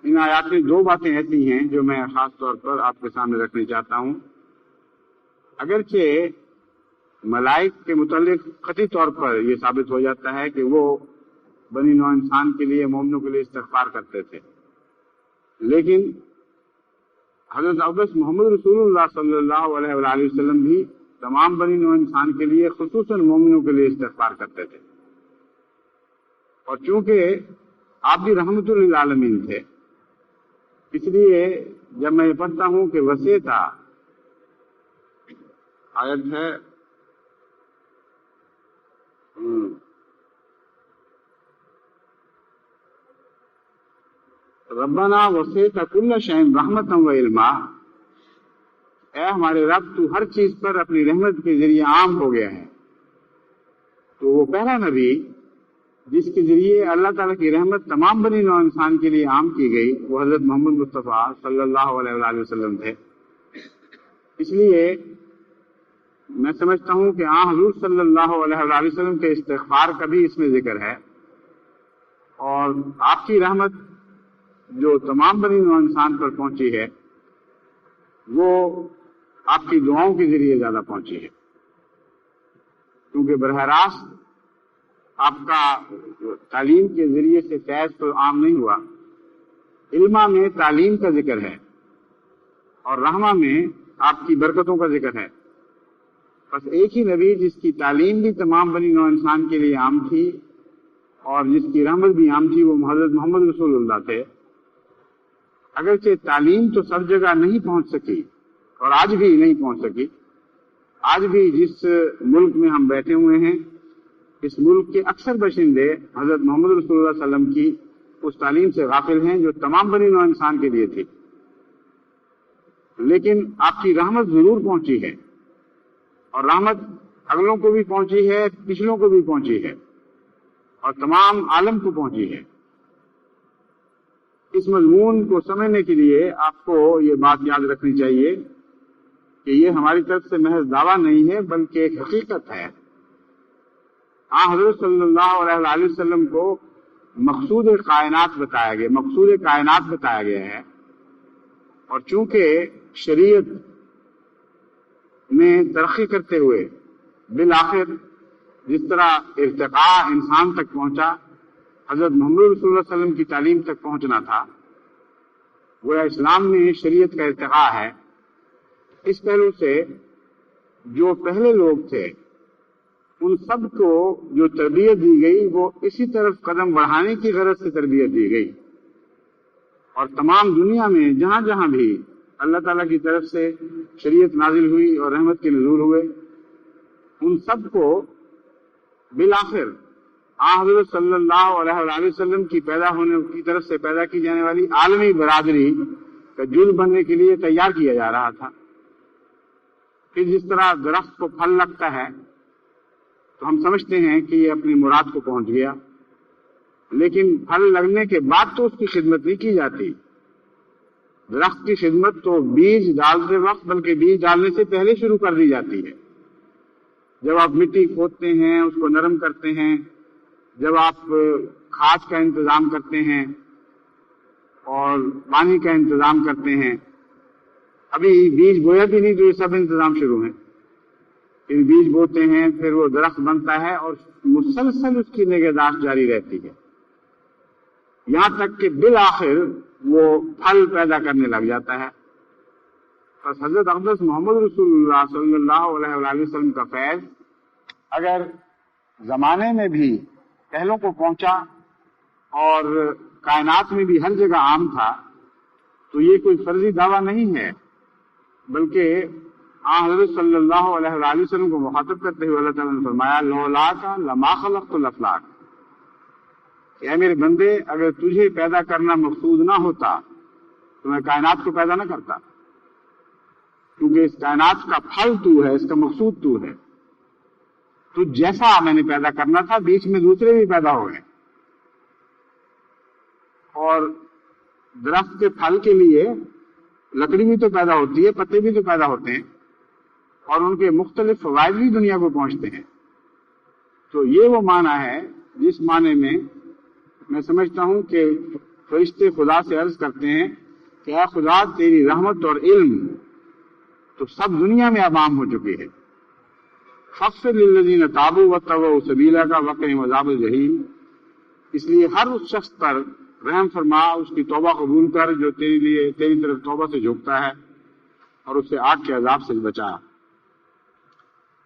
ان آیات میں دو باتیں ایسی ہیں جو میں خاص طور پر آپ کے سامنے رکھنا چاہتا ہوں۔ اگرچہ ملائک کے متعلق قطعی طور پر یہ ثابت ہو جاتا ہے کہ وہ بنی نوع انسان کے لیے، مومنوں کے لیے استغفار کرتے تھے، لیکن حضرت اقدس محمد رسول اللہ صلی اللہ علیہ وآلہ وسلم بھی تمام بنی نوع انسان کے لیے، خصوصاً مومنوں کے لیے استغفار کرتے تھے۔ اور چونکہ آپ بھی رحمت للعالمین تھے، اس لیے جب میں یہ پڑھتا ہوں کہ وسیع تھا، آیت ہے ربنا وسعت کل شیء رحمتا و علما، اے ہمارے رب تو ہر چیز پر اپنی رحمت کے ذریعے عام ہو گیا ہے۔ تو وہ پہلا نبی جس کے ذریعے اللہ تعالیٰ کی رحمت تمام بنی نوع انسان کے لیے عام کی گئی، وہ حضرت محمد مصطفیٰ صلی اللہ علیہ وآلہ وسلم تھے۔ اس لیے میں سمجھتا ہوں کہ حضور صلی اللہ علیہ وآلہ وسلم کے استغفار کا بھی اس میں ذکر ہے، اور آپ کی رحمت جو تمام بنی نوع انسان پر پہنچی ہے وہ آپ کی دعاؤں کے ذریعے زیادہ پہنچی ہے، کیونکہ براہ راست آپ کا تعلیم کے ذریعے سے فیض تو عام نہیں ہوا۔ علما میں تعلیم کا ذکر ہے اور رحمہ میں آپ کی برکتوں کا ذکر ہے۔ بس ایک ہی نبی جس کی تعلیم بھی تمام بنی نوع انسان کے لیے عام تھی اور جس کی رحمت بھی عام تھی، وہ حضرت محمد رسول اللہ تھے۔ اگرچہ تعلیم تو سب جگہ نہیں پہنچ سکی اور آج بھی نہیں پہنچ سکی، آج بھی جس ملک میں ہم بیٹھے ہوئے ہیں، اس ملک کے اکثر باشندے حضرت محمد رسول اللہ صلی اللہ علیہ وسلم کی اس تعلیم سے غافل ہیں جو تمام بنی نوع انسان کے لیے تھی۔ لیکن آپ کی رحمت ضرور پہنچی ہے، اور رحمت اگلوں کو بھی پہنچی ہے، پچھلوں کو بھی پہنچی ہے، اور تمام عالم کو پہنچی ہے۔ اس مضمون کو سمجھنے کے لیے آپ کو یہ بات یاد رکھنی چاہیے کہ یہ ہماری طرف سے محض دعویٰ نہیں ہے بلکہ ایک حقیقت ہے۔ حضرت صلی اللہ علیہ وسلم کو مقصود کائنات بتایا گیا ہے، اور چونکہ شریعت میں ترقی کرتے ہوئے بالآخر جس طرح ارتقاء انسان تک پہنچا، حضرت محمد رسول اللہ علیہ وسلم کی تعلیم تک پہنچنا تھا، گویا اسلام میں شریعت کا ارتقاء ہے۔ اس پہلو سے جو پہلے لوگ تھے ان سب کو جو تربیت دی گئی وہ اسی طرف قدم بڑھانے کی غرض سے تربیت دی گئی، اور تمام دنیا میں جہاں جہاں بھی اللہ تعالیٰ کی طرف سے شریعت نازل ہوئی اور رحمت کے نزول ہوئے، ان سب کو بالآخر حضرت صلی اللہ علیہ وآلہ وسلم کی طرف سے پیدا کی جانے والی عالمی برادری کا جز بننے کے لیے تیار کیا جا رہا تھا۔ پھر جس طرح درخت کو پھل لگتا ہے تو ہم سمجھتے ہیں کہ یہ اپنی مراد کو پہنچ گیا، لیکن پھل لگنے کے بعد تو اس کی خدمت نہیں کی جاتی۔ درخت کی خدمت تو بیج ڈالتے وقت بلکہ بیج ڈالنے سے پہلے شروع کر دی جاتی ہے۔ جب آپ مٹی کھودتے ہیں، اس کو نرم کرتے ہیں، جب آپ کھاد کا انتظام کرتے ہیں اور پانی کا انتظام کرتے ہیں، ابھی بیج بویا بھی نہیں تو یہ سب انتظام شروع ہیں۔ پھر بیج بوتے ہیں، پھر وہ درخت بنتا ہے اور مسلسل اس کی نگہداشت جاری رہتی ہے، یہاں تک کہ بالآخر وہ پھل پیدا کرنے لگ جاتا ہے۔ بس حضرت اقدس محمد رسول اللہ صلی اللہ علیہ وآلہ وسلم کا فیض اگر زمانے میں بھی پہلوں کو پہنچا اور کائنات میں بھی ہر جگہ عام تھا تو یہ کوئی فرضی دعویٰ نہیں ہے، بلکہ حضرت صلی اللہ علیہ وآلہ وسلم کو مخاطب کرتے ہوئے اللہ تعالیٰ نے فرمایا لولاک لما خلقت الافلاک، اے میرے بندے اگر تجھے پیدا کرنا مقصود نہ ہوتا تو میں کائنات کو پیدا نہ کرتا، کیونکہ اس کائنات کا پھل تو ہے، اس کا مقصود تو ہے۔ تو جیسا میں نے پیدا کرنا تھا بیچ میں دوسرے بھی پیدا ہو گئے، اور درخت کے پھل کے لیے لکڑی بھی تو پیدا ہوتی ہے، پتے بھی تو پیدا ہوتے ہیں، اور ان کے مختلف فوائد بھی دنیا کو پہنچتے ہیں۔ تو یہ وہ معنی ہے جس معنی میں سمجھتا ہوں کہ فرشتے خدا سے عرض کرتے ہیں کہ اے خدا تیری رحمت اور علم تو سب دنیا میں عوام ہو چکے ہیں، فاغفر للذین تابوا واتبعوا سبیلک وقہم عذاب الجحیم، اس لیے ہر اس شخص پر رحم فرما، اس کی توبہ قبول کر جو تیری طرف توبہ سے جھکتا ہے، اور اسے آگ کے عذاب سے بچا۔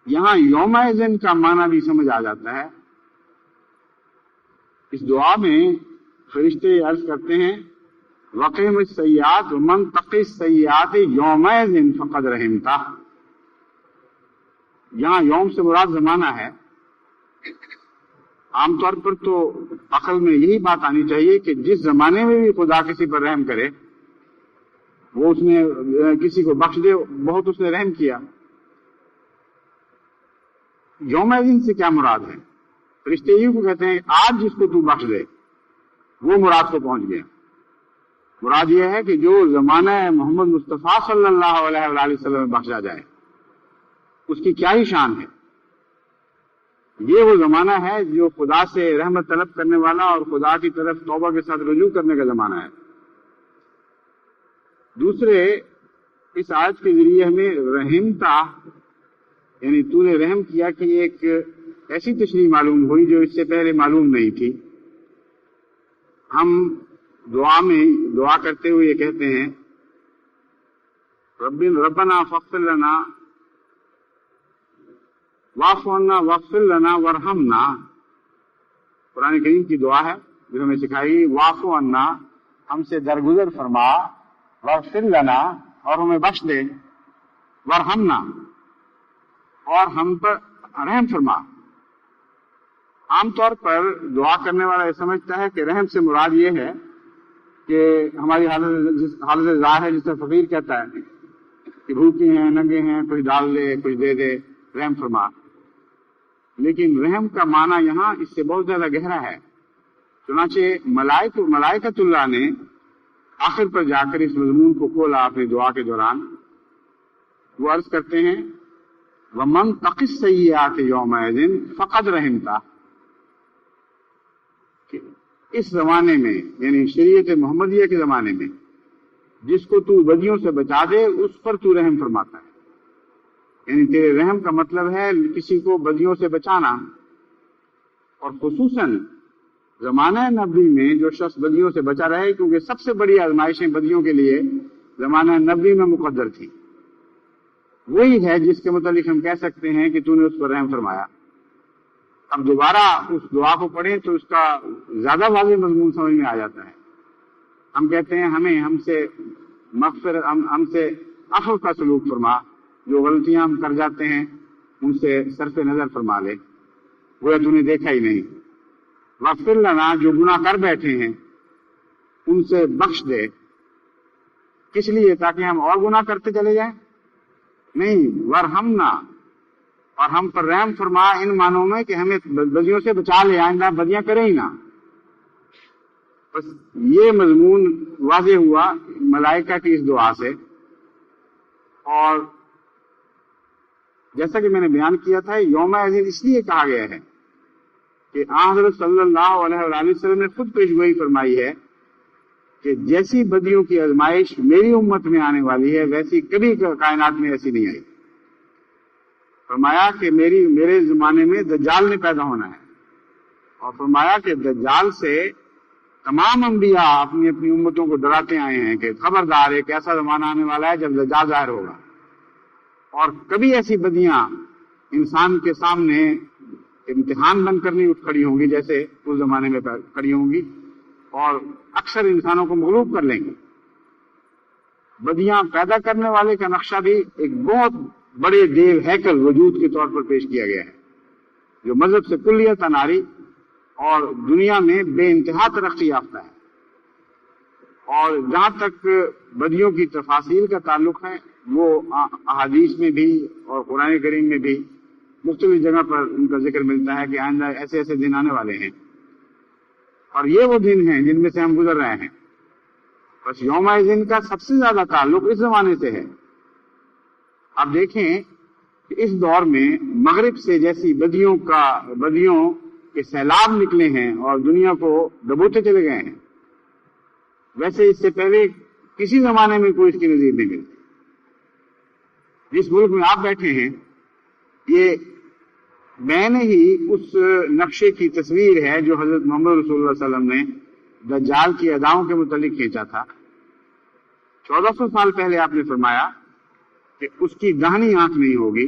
یہاں یوم اذن کا معنی بھی سمجھ آ جاتا ہے۔ اس دعا میں فرشتے عرض کرتے ہیں وقیم السیئات ومن تقی السیئات یوم اذن فقد رحمتہ۔ یہاں یوم سے مراد زمانہ ہے۔ عام طور پر تو عقل میں یہی بات آنی چاہیے کہ جس زمانے میں بھی خدا کسی پر رحم کرے وہ اس نے کسی کو بخش دے، بہت اس نے رحم کیا۔ یوم دن سے کیا مراد ہے؟ فرشتے یوں کو کہتے ہیں آج جس کو تو بخش دے وہ مراد کو پہنچ گیا۔ مراد یہ ہے کہ جو زمانہ محمد مصطفیٰ صلی اللہ علیہ وآلہ وسلم میں بخشا جائے اس کی کیا ہی شان ہے۔ یہ وہ زمانہ ہے جو خدا سے رحمت طلب کرنے والا اور خدا کی طرف توبہ کے ساتھ رجوع کرنے کا زمانہ ہے۔ دوسرے، اس آیت کے ذریعے ہمیں رحمتا یعنی تو نے رحم کیا کہ ایک ایسی تشریح معلوم ہوئی جو اس سے پہلے معلوم نہیں تھی۔ ہم دعا کرتے ہوئے یہ کہتے ہیں ربنا فاغفر لنا واعف عنا واغفر لنا وارحمنا، قرآن کریم کی دعا ہے جو ہمیں سکھائی، واعف عنا ہم سے درگزر فرما، واغفر لنا اور ہمیں بخش دے، وارحمنا اور ہم پر رحم فرما۔ عام طور پر دعا کرنے والا یہ سمجھتا ہے کہ رحم سے مراد یہ ہے کہ ہماری حالت ظاہر ہے، جس سے فقیر کہتا ہے کہ بھوکے ہیں، ننگے ہیں، کچھ ڈال دے، کچھ دے دے، رحم فرما۔ لیکن رحم کا معنی یہاں اس سے بہت زیادہ گہرا ہے۔ چنانچہ ملائکۃ اللہ نے آخر پر جا کر اس مضمون کو کھولا اپنی دعا کے دوران۔ وہ عرض کرتے ہیں وَمَن تَقِ السَّيِّئَاتِ يَوْمَئِذٍ فَقَدْ رَحِمْتَ، اس زمانے میں یعنی شریعت محمدیہ کے زمانے میں جس کو تو بدیوں سے بچا دے اس پر تو رحم فرماتا ہے۔ یعنی تیرے رحم کا مطلب ہے کسی کو بدیوں سے بچانا، اور خصوصاً زمانہ نبی میں جو شخص بدیوں سے بچا رہے، کیونکہ سب سے بڑی آزمائشیں بدیوں کے لیے زمانہ نبی میں مقدر تھی، وہی ہے جس کے متعلق ہم کہہ سکتے ہیں کہ تو نے اس پر رحم فرمایا۔ اب دوبارہ اس دعا کو پڑھیں تو اس کا زیادہ واضح مضمون سمجھ میں آ جاتا ہے۔ ہم کہتے ہیں ہم سے عفو کا سلوک فرما، جو غلطیاں ہم کر جاتے ہیں ان سے صرف نظر فرما لے، وہ تو نے دیکھا ہی نہیں۔ واغفر لنا، جو گناہ کر بیٹھے ہیں ان سے بخش دے۔ کس لیے؟ تاکہ ہم اور گناہ کرتے چلے جائیں؟ نہیں، ورحمنا، اور ہم پر رحم فرما ان معنوں میں کہ ہمیں بدیوں سے بچا لے، آئندہ بدیاں کریں ہی نہ۔ بس یہ مضمون واضح ہوا ملائکہ کی اس دعا سے۔ اور جیسا کہ میں نے بیان کیا تھا، یوم اذن اس لیے کہا گیا ہے کہ حضرت صلی اللہ علیہ وآلہ وسلم نے خود پیشگوئی فرمائی ہے کہ جیسی بدیوں کی آزمائش میری امت میں آنے والی ہے ویسی کبھی کائنات میں ایسی نہیں آئی۔ فرمایا کہ میرے زمانے میں دجال نے پیدا ہونا ہے، اور فرمایا کہ دجال سے تمام انبیاء اپنی امتوں کو ڈراتے آئے ہیں کہ خبردار ایک ایسا زمانہ آنے والا ہے جب دجال ظاہر ہوگا، اور کبھی ایسی بدیاں انسان کے سامنے امتحان بن کر نہیں اٹھ کھڑی ہوں گی جیسے اس زمانے میں کھڑی ہوں گی، اور اکثر انسانوں کو مغلوب کر لیں گی۔ بدیاں پیدا کرنے والے کا نقشہ بھی ایک بہت بڑے دیو ہیکل وجود کے طور پر پیش کیا گیا ہے، جو مذہب سے کلیت ناری اور دنیا میں بے انتہا ترقی یافتہ ہے۔ اور جہاں تک بدیوں کی تفاصیل کا تعلق ہے، وہ احادیث میں بھی اور قرآن کریم میں بھی مختلف جگہ پر ان کا ذکر ملتا ہے کہ آئندہ ایسے ایسے دن آنے والے ہیں، اور یہ وہ دن ہیں جن میں سے ہم گزر رہے ہیں۔ بس یوم دن کا سب سے زیادہ تعلق اس زمانے سے ہے۔ اب دیکھیں کہ اس دور میں مغرب سے جیسی بدیوں کے سیلاب نکلے ہیں اور دنیا کو ڈبوتے چلے گئے ہیں، ویسے اس سے پہلے کسی زمانے میں کوئی اس کی نظیر نہیں ملتی. جس ملک میں آپ بیٹھے ہیں یہ میں نے ہی اس نقشے کی تصویر ہے جو حضرت محمد رسول اللہ صلی اللہ علیہ وسلم نے دجال کی اداؤں کے متعلق کھینچا تھا. 1400 سال پہلے آپ نے فرمایا کہ اس کی داہنی آنکھ نہیں ہوگی،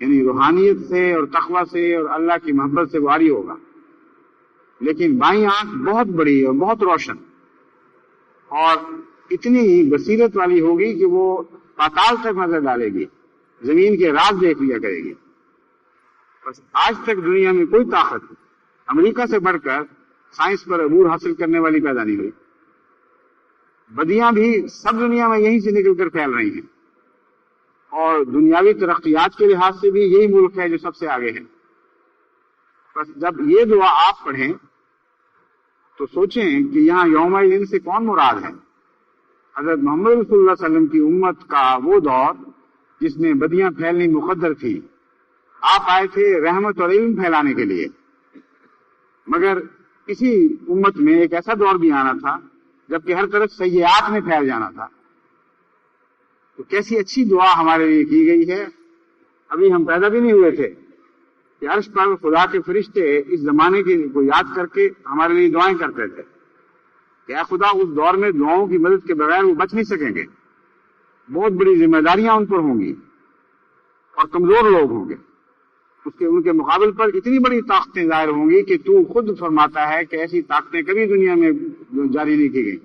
یعنی روحانیت سے اور تقوی سے اور اللہ کی محبت سے واری ہوگا، لیکن بائیں آنکھ بہت بڑی اور بہت روشن اور اتنی بصیرت والی ہوگی کہ وہ پاتال تک نظر ڈالے گی، زمین کے راز دیکھ لیا کرے گی. بس آج تک دنیا میں کوئی طاقت امریکہ سے بڑھ کر سائنس پر عبور حاصل کرنے والی پیدا نہیں ہوئی. بدیاں بھی سب دنیا میں یہیں سے نکل کر پھیل رہی ہیں، اور دنیاوی ترقیات کے لحاظ سے بھی یہی ملک ہے جو سب سے آگے ہے. بس جب یہ دعا آپ پڑھیں تو سوچیں کہ یہاں یوم الدین سے کون مراد ہے. حضرت محمد رسول اللہ صلی اللہ علیہ وسلم کی امت کا وہ دور جس میں بدیاں پھیلنی مقدر تھی. آپ آئے تھے رحمت اور علم پھیلانے کے لیے، مگر اسی امت میں ایک ایسا دور بھی آنا تھا جبکہ ہر طرف سیئات میں پھیل جانا تھا. تو کیسی اچھی دعا ہمارے لیے کی گئی ہے. ابھی ہم پیدا بھی نہیں ہوئے تھے کہ عرش پر خدا کے فرشتے اس زمانے کو یاد کر کے ہمارے لیے دعائیں کرتے تھے کہ اے خدا اس دور میں دعاؤں کی مدد کے بغیر وہ بچ نہیں سکیں گے، بہت بڑی ذمہ داریاں ان پر ہوں گی اور کمزور لوگ ہوں گے. ان کے مقابل پر اتنی بڑی طاقتیں ظاہر ہوں گی کہ تو خود فرماتا ہے کہ ایسی طاقتیں کبھی دنیا میں جاری نہیں کی گئی.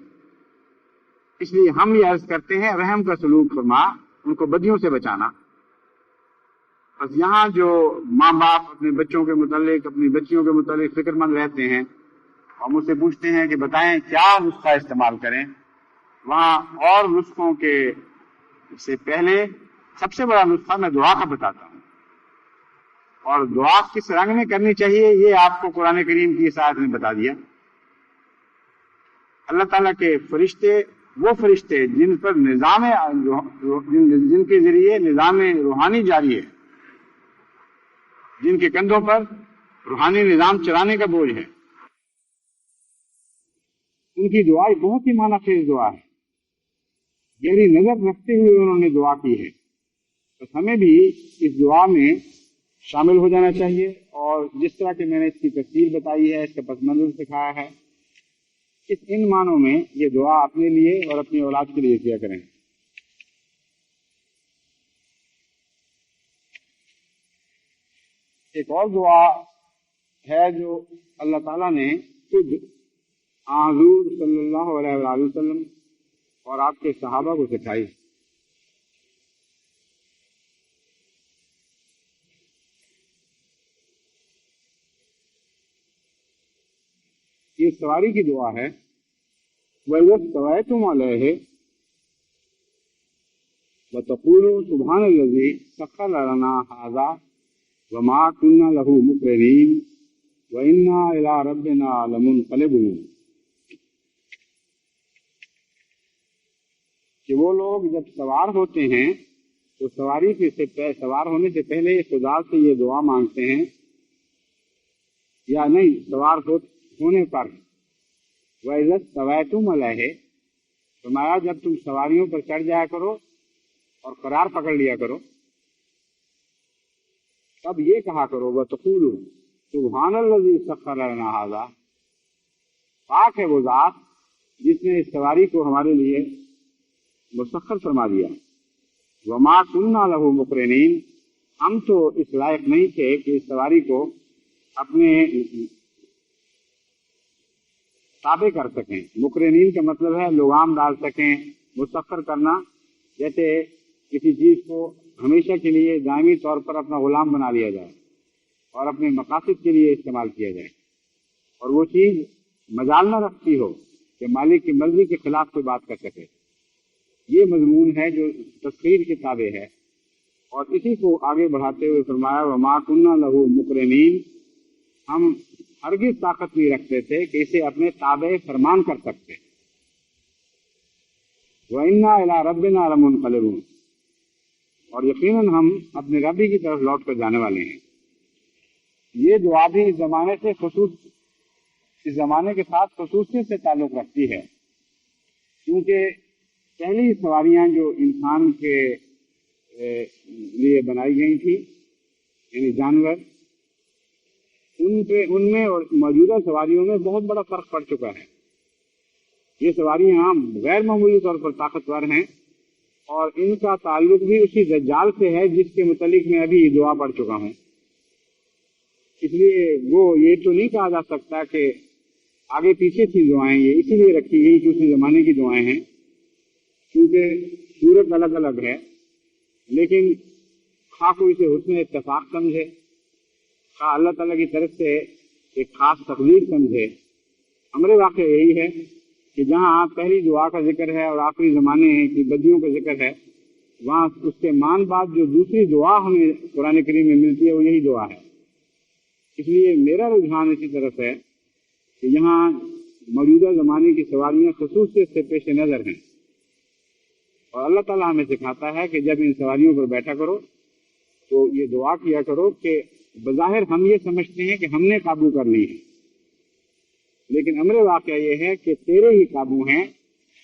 اس لیے ہم یہ عرض کرتے ہیں رحم کا سلوک فرما، ان کو بدیوں سے بچانا. بس یہاں جو ماں باپ اپنے بچوں کے متعلق اپنی بچیوں کے متعلق فکر مند رہتے ہیں اور مجھ سے پوچھتے ہیں کہ بتائیں کیا نسخہ استعمال کریں، وہاں اور نسخوں کے سے پہلے سب سے بڑا نسخہ میں دعا کا بتاتا ہوں. اور دعا کس رنگ میں کرنی چاہیے یہ آپ کو قرآن کریم کی اس آیت نے بتا دیا. اللہ تعالیٰ کے فرشتے، وہ فرشتے جن پر جن کے ذریعے نظام روحانی جاری ہے، جن کے کندھوں پر روحانی نظام چلانے کا بوجھ ہے، ان کی دعا بہت ہی معنی خیز دعا ہے. گہری نظر رکھتے ہوئے انہوں نے دعا کی ہے. تو ہمیں بھی اس دعا میں شامل ہو جانا چاہیے، اور جس طرح کہ میں نے اس کی تفصیل بتائی ہے، اس کا پس منظر سکھایا ہے، ان معنوں میں یہ دعا اپنے لیے اور اپنی اولاد کے لیے کیا کریں. ایک اور دعا ہے جو اللہ تعالیٰ نے خود حضور صلی اللہ علیہ وآلہ وسلم اور آپ کے صحابہ کو سکھائی. یہ سواری کی دعا ہے. وَإِذَا اسْتَوَيْتُمْ عَلَيْهِ وَتَقُولُوا سُبْحَانَ الَّذِي سَخَّرَ لَنَا هَٰذَا وَمَا كُنَّا لَهُ مُقْرِنِينَ وَإِنَّا إِلَىٰ رَبِّنَا لَمُنْقَلِبُونَ. کہ وہ لوگ جب سوار ہوتے ہیں تو سوار ہونے سے پہلے خدا سے یہ دعا مانگتے ہیں، یا نہیں سوار ہونے پر وَإِذَا اسْتَوَيْتُمْ عَلَيْهِ، فرمایا جب تم سواریوں پر چڑھ جایا کرو اور قرار پکڑ لیا کرو، تب یہ کہا کرو وَتَقُولُوا سُبْحَانَ الَّذِي سَخَّرَ لَنَا هَٰذَا، پاک ہے وہ ذات جس نے اس سواری کو ہمارے لیے مسخر فرما دیا. وَمَا كُنَّا لَهُ مُقْرِنِينَ، ہم تو اس لائق نہیں تھے کہ اس سواری کو اپنے تابع کر سکیں. مقرنین کا مطلب ہے لگام ڈال سکیں، مسخر کرنا، جیسے کسی چیز کو ہمیشہ کے لیے دائمی طور پر اپنا غلام بنا لیا جائے اور اپنے مقاصد کے لیے استعمال کیا جائے، اور وہ چیز مجال نہ رکھتی ہو کہ مالک کی مرضی کے خلاف کوئی بات کر سکے. یہ مضمون ہے جو تسخیر کے تابع ہے، اور اسی کو آگے بڑھاتے ہوئے فرمایا وَمَا كُنَّا لَهُ مُقْرِنِينَ، ہم ہرگز طاقت نہیں رکھتے تھے کہ اسے اپنے تابع فرمان کر سکتے. وَإِنَّا إِلَىٰ رَبِّنَا لَمُنْقَلِبُونَ، اور یقیناً ہم اپنے ربی کی طرف لوٹ کر جانے والے ہیں. یہ دعا بھی اس زمانے کے ساتھ خصوصیت سے تعلق رکھتی ہے. کیونکہ پہلی سواریاں جو انسان کے لیے بنائی گئی تھی یعنی جانور، ان میں اور موجودہ سواریوں میں بہت بڑا فرق پڑ چکا ہے۔ یہ سواریاں غیر معمولی طور پر طاقتور ہیں، اور ان کا تعلق بھی اسی دجال سے ہے جس کے متعلق میں ابھی دعا پڑھ چکا ہوں۔ اس لیے وہ یہ تو نہیں کہا جا سکتا کہ آگے پیچھے تھی دعائیں، یہ اسی لیے رکھی گئی کہ اسی زمانے کی دعائیں ہیں، کیونکہ صورت الگ الگ ہے، لیکن خواہ کوئی سے حسن اتفاق سمجھے، خواہ اللہ تعالیٰ کی طرف سے ایک خاص تقدیر سمجھے۔ امر واقع یہی ہے کہ جہاں پہلی دعا کا ذکر ہے اور آخری زمانے کی بدیوں کا ذکر ہے، وہاں اس کے مان بعد جو دوسری دعا ہمیں قرآن کریم میں ملتی ہے وہ یہی دعا ہے۔ اس لیے میرا رجحان اسی طرف ہے کہ یہاں موجودہ زمانے کی سواریاں خصوصیت سے پیش نظر ہیں، اور اللہ تعالیٰ ہمیں سکھاتا ہے کہ جب ان سواریوں پر بیٹھا کرو تو یہ دعا کیا کرو کہ بظاہر ہم یہ سمجھتے ہیں کہ ہم نے قابو کر لی ہے، لیکن امر واقعہ یہ ہے کہ تیرے ہی قابو ہیں۔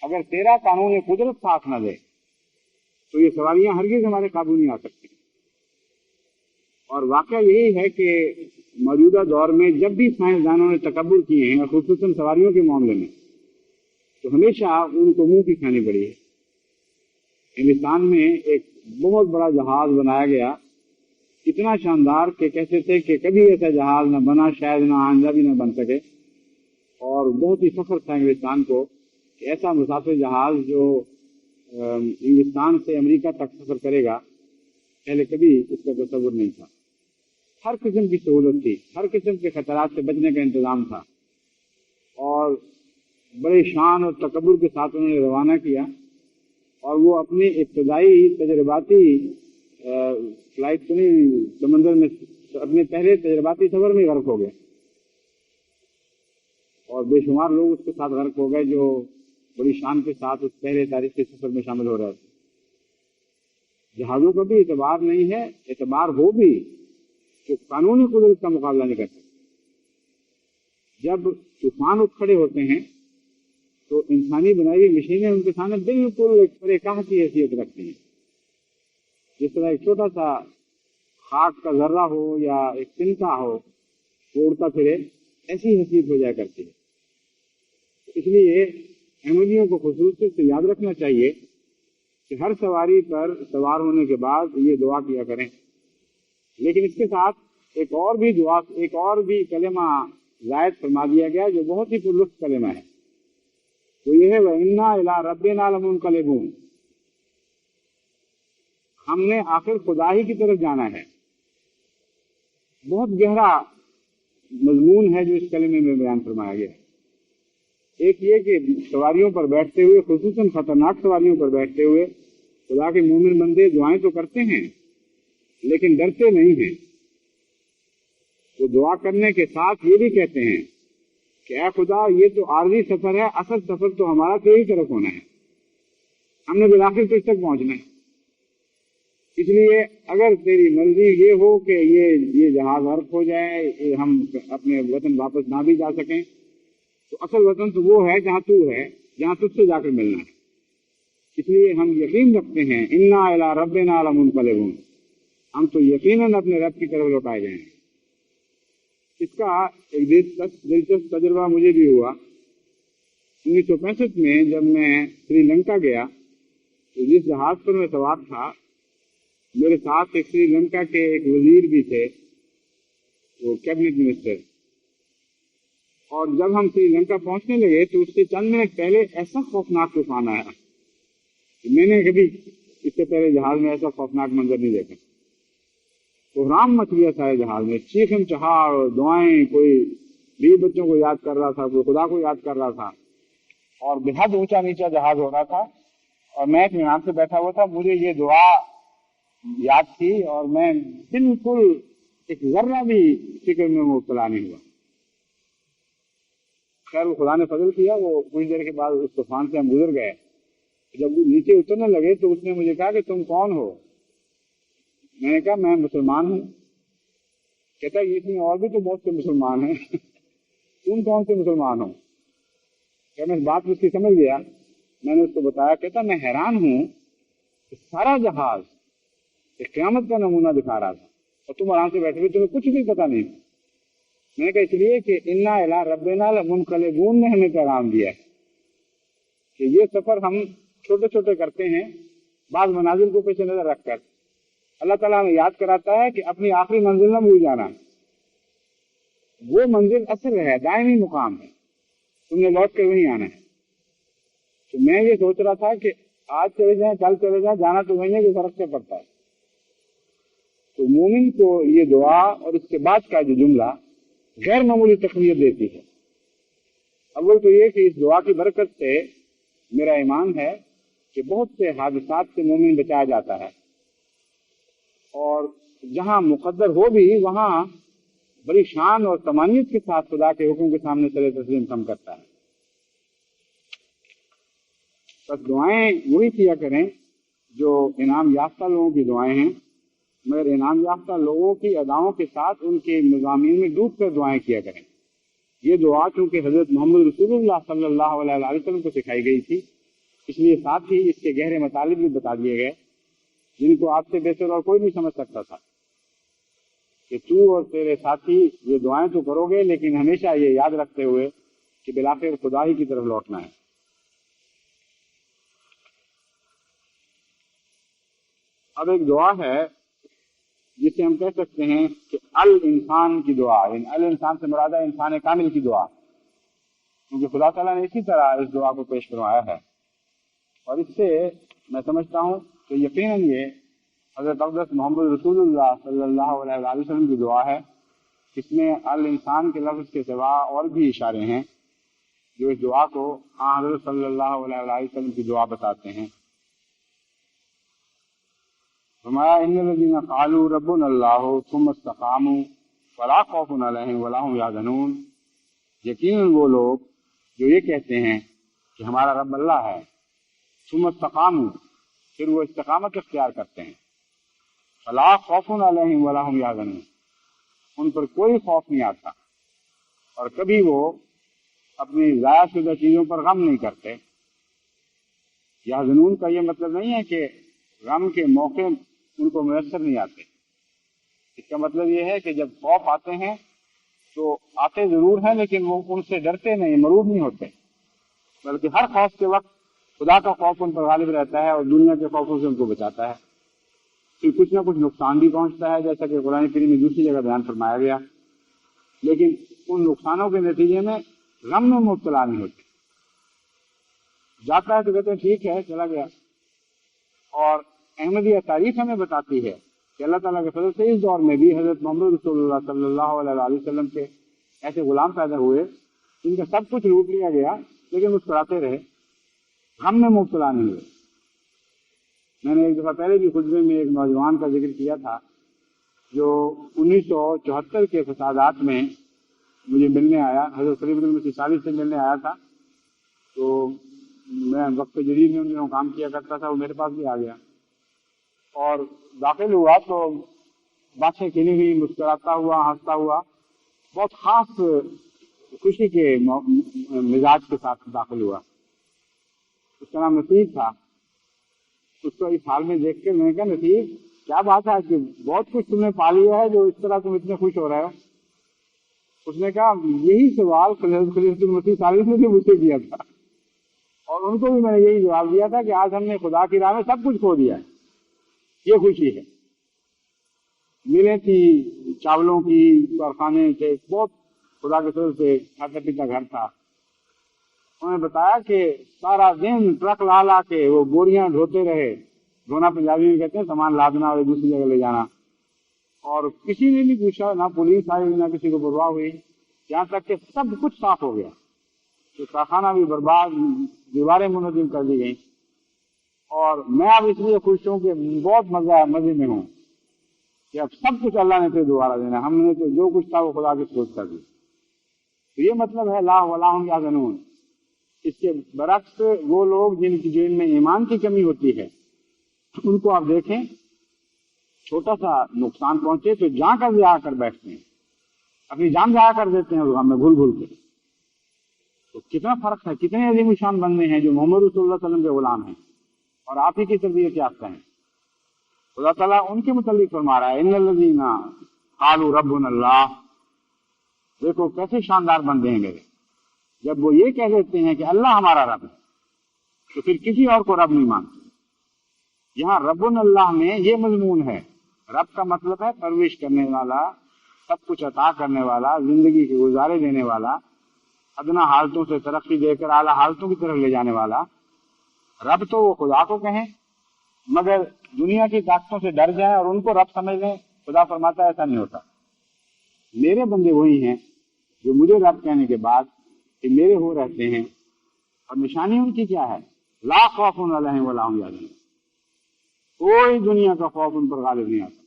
اگر تیرا قانون قدرت ساتھ نہ دے تو یہ سواریاں ہرگز ہمارے قابو نہیں آ سکتی۔ اور واقعہ یہی ہے کہ موجودہ دور میں جب بھی سائنسدانوں نے تکبر کیے ہیں، خصوصاً سواریوں کے معاملے میں، تو ہمیشہ ان کو منہ کی کھانی پڑی ہے۔ ہندوستان میں ایک بہت بڑا جہاز بنایا گیا، اتنا شاندار کہ کہتے تھے کہ کبھی ایسا جہاز نہ بنا، شاید نہ آئندہ بھی نہ بن سکے، اور بہت ہی فخر تھا ہندوستان کو کہ ایسا مسافر جہاز جو ہندوستان سے امریکہ تک سفر کرے گا، پہلے کبھی اس کا تصور نہیں تھا۔ ہر قسم کی سہولت تھی، ہر قسم کے خطرات سے بچنے کا انتظام تھا، اور بڑے شان اور تکبر کے ساتھ انہوں نے روانہ کیا، اور وہ اپنی ابتدائی تجرباتی فلائٹ سمندر میں اپنے پہلے تجرباتی سفر میں غرق ہو گئے، اور بے شمار لوگ اس کے ساتھ غرق ہو گئے جو بڑی شان کے ساتھ اس پہلے تاریخی سفر میں شامل ہو رہے تھے۔ جہازوں کا بھی اعتبار نہیں ہے، اعتبار ہو بھی تو قانونی قدرت کا مقابلہ نہیں کر سکتے۔ جب طوفان اٹھ کھڑے ہوتے ہیں تو انسانی بنائی ہوئی مشینیں ان کے سامنے بالکل ایک پرے کی حیثیت رکھتی ہیں۔ جس طرح ایک چھوٹا سا خاک کا ذرہ ہو یا ایک تنکا ہو، وہ اڑتا پھرے، ایسی حیثیت ہو جایا کرتی ہے۔ اس لیے احمدیوں کو خصوصیت سے یاد رکھنا چاہیے کہ ہر سواری پر سوار ہونے کے بعد یہ دعا کیا کریں، لیکن اس کے ساتھ ایک اور بھی کلمہ زائد فرما دیا گیا جو بہت ہی پرلطف کلمہ ہے، وہ یہ ہے وَإِنَّا إِلَىٰ رَبِّنَا لَمُنْقَلِبُونَ۔ ہم نے آخر خدا ہی کی طرف جانا ہے۔ بہت گہرا مضمون ہے جو اس کلمے میں بیان فرمایا گیا ہے۔ ایک یہ کہ سواریوں پر بیٹھتے ہوئے، خصوصاً خطرناک سواریوں پر بیٹھتے ہوئے، خدا کے مومن بندے دعائیں تو کرتے ہیں لیکن ڈرتے نہیں ہیں۔ وہ دعا کرنے کے ساتھ یہ بھی کہتے ہیں کہ اے خدا، یہ تو عارضی سفر ہے، اصل سفر تو ہمارا تیری طرف ہونا ہے، ہم نے بالآخر تجھ تک پہنچنا ہے۔ اس لیے اگر تیری مرضی یہ ہو کہ یہ جہاز غرق ہو جائے، ہم اپنے وطن واپس نہ بھی جا سکیں، تو اصل وطن تو وہ ہے جہاں تو ہے، جہاں تجھ سے جا کر ملنا ہے۔ اس لیے ہم یقین رکھتے ہیں انا الی ربنا لمنقلبون، ہم تو یقیناً اپنے رب کی طرف لوٹائے گئے ہیں۔ اس کا ایک دلچسپ تجربہ مجھے بھی ہوا۔ 1965 میں جب میں سری لنکا گیا تو جس جہاز پر میں سوار تھا، میرے ساتھ ایک سری لنکا کے ایک وزیر بھی تھے، وہ کیبنٹ منسٹر، اور جب ہم سری لنکا پہنچنے لگے تو اس سے چند منٹ پہلے ایسا خوفناک طوفان آیا کہ میں نے کبھی اس سے پہلے جہاز میں ایسا خوفناک منظر نہیں دیکھا۔ کوہرام مچ گیا سارے جہاز میں، چیخم چہار اور دعائیں، کوئی بیوی بچوں کو یاد کر رہا تھا، کوئی خدا کو یاد کر رہا تھا، اور بے حد اونچا نیچا جہاز ہو رہا تھا، اور میں اطمینان سے بیٹھا ہوا تھا۔ مجھے یہ دعا یاد تھی اور میں بالکل ایک ذرہ بھی فکر میں مبتلا نہیں ہوا۔ خیر وہ خدا نے فضل کیا، وہ کچھ دیر کے بعد اس طوفان سے ہم گزر گئے۔ جب وہ نیچے اترنے لگے تو اس نے مجھے کہا کہ تم کون ہو؟ میں نے کہا میں مسلمان ہوں۔ کہتا ہے اس میں اور بھی تو بہت سے مسلمان ہیں، تم کون سے مسلمان ہو؟ کہ میں اس بات کو اس کی سمجھ گیا میں نے اس کو بتایا، کہتا میں حیران ہوں کہ سارا جہاز ایک قیامت کا نمونہ دکھا رہا تھا اور تم آرام سے بیٹھے ہوئے، تمہیں کچھ بھی پتا نہیں۔ میں نے کہا اس لیے کہ انا الی ربنا لمنقلبون نے ہمیں پیغام دیا ہے کہ یہ سفر ہم چھوٹے چھوٹے کرتے ہیں بعض منازل کو پیش نظر رکھ کر۔ اللہ تعالیٰ ہمیں یاد کراتا ہے کہ اپنی آخری منزل نہ بھول جانا، وہ منزل اصل ہے، دائمی مقام ہے، تم نے لوٹ کر وہیں آنا ہے۔ تو میں یہ سوچ رہا تھا کہ آج چلے جائیں کل چلے جائیں، جانا تو وہیں ہے جو فرق سے پڑتا ہے۔ تو مومن کو یہ دعا اور اس کے بعد کا جو جملہ غیر معمولی تقویت دیتی ہے۔ اول تو یہ کہ اس دعا کی برکت سے میرا ایمان ہے کہ بہت سے حادثات سے مومن بچایا جاتا ہے، اور جہاں مقدر ہو بھی وہاں بڑی شان اور تمانیت کے ساتھ خدا کے حکم کے سامنے سر تسلیم کم کرتا ہے۔ بس دعائیں وہی کیا کریں جو انعام یافتہ لوگوں کی دعائیں ہیں، مگر انعام یافتہ لوگوں کی اداؤں کے ساتھ ان کے مضامین میں ڈوب کر دعائیں کیا کریں۔ یہ دعا چونکہ حضرت محمد رسول اللہ صلی اللہ علیہ وسلم کو سکھائی گئی تھی، اس لیے ساتھ ہی اس کے گہرے مطالب بھی بتا دیے گئے جن کو آپ سے بہتر اور کوئی نہیں سمجھ سکتا تھا، کہ تو اور تیرے ساتھی یہ دعائیں تو کرو گے لیکن ہمیشہ یہ یاد رکھتے ہوئے کہ بالآخر خدا ہی کی طرف لوٹنا ہے۔ اب ایک دعا ہے جسے ہم کہہ سکتے ہیں کہ الانسان کی دعا، یعنی الانسان سے مراد ہے انسان کامل کی دعا، کیونکہ خدا تعالیٰ نے اسی طرح اس دعا کو پیش کروایا ہے، اور اس سے میں سمجھتا ہوں کہ یقیناً یہ حضرت اقدس محمد رسول اللہ صلی اللہ علیہ وسلم کی دعا ہے۔ اس میں الانسان کے لفظ کے سوا اور بھی اشارے ہیں جو اس دعا کو حضرت صلی اللہ علیہ وسلم کی دعا بتاتے ہیں۔ فرمایا ان الذین قالوا ربنا اللہ ثم استقاموا فلا خوف علیہم ولا هم یحزنون، یقیناً وہ لوگ جو یہ کہتے ہیں کہ ہمارا رب اللہ ہے، ثم استقاموا، پھر وہ استقامت اختیار کرتے ہیں، فلا خوف علیہم ولا هم یحزنون، ان پر کوئی خوف نہیں آتا اور کبھی وہ اپنی ضائع شدہ چیزوں پر غم نہیں کرتے۔ یحزنون کا یہ مطلب نہیں ہے کہ غم کے موقع ان کو میسر نہیں آتے، اس کا مطلب یہ ہے کہ جب خوف آتے ہیں تو آتے ضرور ہیں لیکن وہ ان سے ڈرتے نہیں، مرعوب نہیں ہوتے، بلکہ ہر خوف کے وقت خدا کا خوف ان پر غالب رہتا ہے اور دنیا کے خوفوں سے ان کو بچاتا ہے۔ پھر کچھ نہ کچھ نقصان بھی پہنچتا ہے جیسا کہ قرآن کریم میں دوسری جگہ بیان فرمایا گیا، لیکن ان نقصانوں کے نتیجے میں غم میں مبتلا نہیں ہوتے۔ جاتا ہے تو کہتے ہیں ٹھیک ہے چلا گیا۔ اور احمدیہ تاریخ ہمیں بتاتی ہے کہ اللہ تعالیٰ کے فضل سے اس دور میں بھی حضرت محمد رسول اللہ صلی اللہ علیہ وسلم کے ایسے غلام پیدا ہوئے جن کا سب کچھ لوٹ لیا گیا لیکن مسکراتے رہے، غم میں مبتلا نہیں ہوئے۔ میں نے ایک دفعہ پہلے بھی خطبے میں ایک نوجوان کا ذکر کیا تھا جو 1974 کے فسادات میں مجھے ملنے آیا، حضرت خلیفۃ المسیح ثالث سے ملنے آیا تھا، تو میں وقت جدید میں ان دنوں کام کیا کرتا تھا، وہ میرے پاس بھی آ گیا اور داخل ہوا تو باتیں کھلی ہوئی، مسکراتا ہوا، ہنستا ہوا، بہت خاص خوشی کے مزاج کے ساتھ داخل ہوا۔ اس کا نام نصیب تھا۔ اس کو اس حال میں دیکھ کے میں نے کہا نصیب کیا بات ہے کہ بہت کچھ تم نے پا لیا ہے جو اس طرح تم اتنے خوش ہو رہے ہو؟ اس نے کہا یہی سوال خلیفۃ المسیح ثالث نے بھی مجھ سے کیا تھا اور ان کو بھی میں نے یہی جواب دیا تھا کہ آج ہم نے خدا کی راہ میں سب کچھ کھو دیا ہے، یہ خوشی ہے۔ ملیں تھی چاولوں کی، کارخانے کے، بہت خدا کے فضل سے کھاتا پیتا گھر تھا۔ انہوں نے بتایا کہ سارا دن ٹرک لا لا کے وہ بوریاں ڈھوتے رہے، دھونا پنجابی میں کہتے ہیں سامان لادنا اور دوسری جگہ لے جانا، اور کسی نے نہیں پوچھا، نہ پولیس آئی نہ کسی کو پرواہ ہوئی، یہاں تک کہ سب کچھ صاف ہو گیا، تو کارخانہ بھی برباد، دیواریں منہدم کر دی گئیں۔ اور میں اب اس لیے خوش ہوں کہ بہت مزے میں ہوں کہ اب سب کچھ اللہ نے پھر دوبارہ دینا، ہم نے تو جو کچھ تھا وہ خدا کی سوچ کر دی۔ تو یہ مطلب ہے لا ولا هم یحزنون۔ اس کے برعکس وہ لوگ جن میں ایمان کی کمی ہوتی ہے ان کو آپ دیکھیں، چھوٹا سا نقصان پہنچے تو جان کر ضیاع کر بیٹھتے ہیں، اپنی جان ضیاع کر دیتے ہیں غم میں بھول بھول کے۔ تو کتنا فرق ہے، کتنے عظیم شان بندے ہیں جو محمد رسول اللہ صلی اللہ علیہ وسلم کے غلام ہیں اور آپ ہی کی تربیت یافتہ ہیں۔ اللہ تعالیٰ ان کے متعلق فرما رہا ہے ان الذین قالوا ربنا اللہ، دیکھو کیسے شاندار بندے ہیں میرے، جب وہ یہ کہہ دیتے ہیں کہ اللہ ہمارا رب ہے تو پھر کسی اور کو رب نہیں مانتے۔ یہاں ربنا اللہ میں یہ مضمون ہے، رب کا مطلب ہے پرورش کرنے والا، سب کچھ عطا کرنے والا، زندگی کے گزارے دینے والا، ادنا حالتوں سے ترقی دے کر اعلیٰ حالتوں کی طرف لے جانے والا۔ رب تو وہ خدا کو کہیں مگر دنیا کی طاقتوں سے ڈر جائیں اور ان کو رب سمجھ لیں، خدا فرماتا ہے ایسا نہیں ہوتا۔ میرے بندے وہی ہیں جو مجھے رب کہنے کے بعد کہ میرے ہو رہتے ہیں، اور نشانی ان کی کیا ہے؟ لا خوف علیہم ولا هم یحزنون، کوئی دنیا کا خوف ان پر غالب نہیں آتا،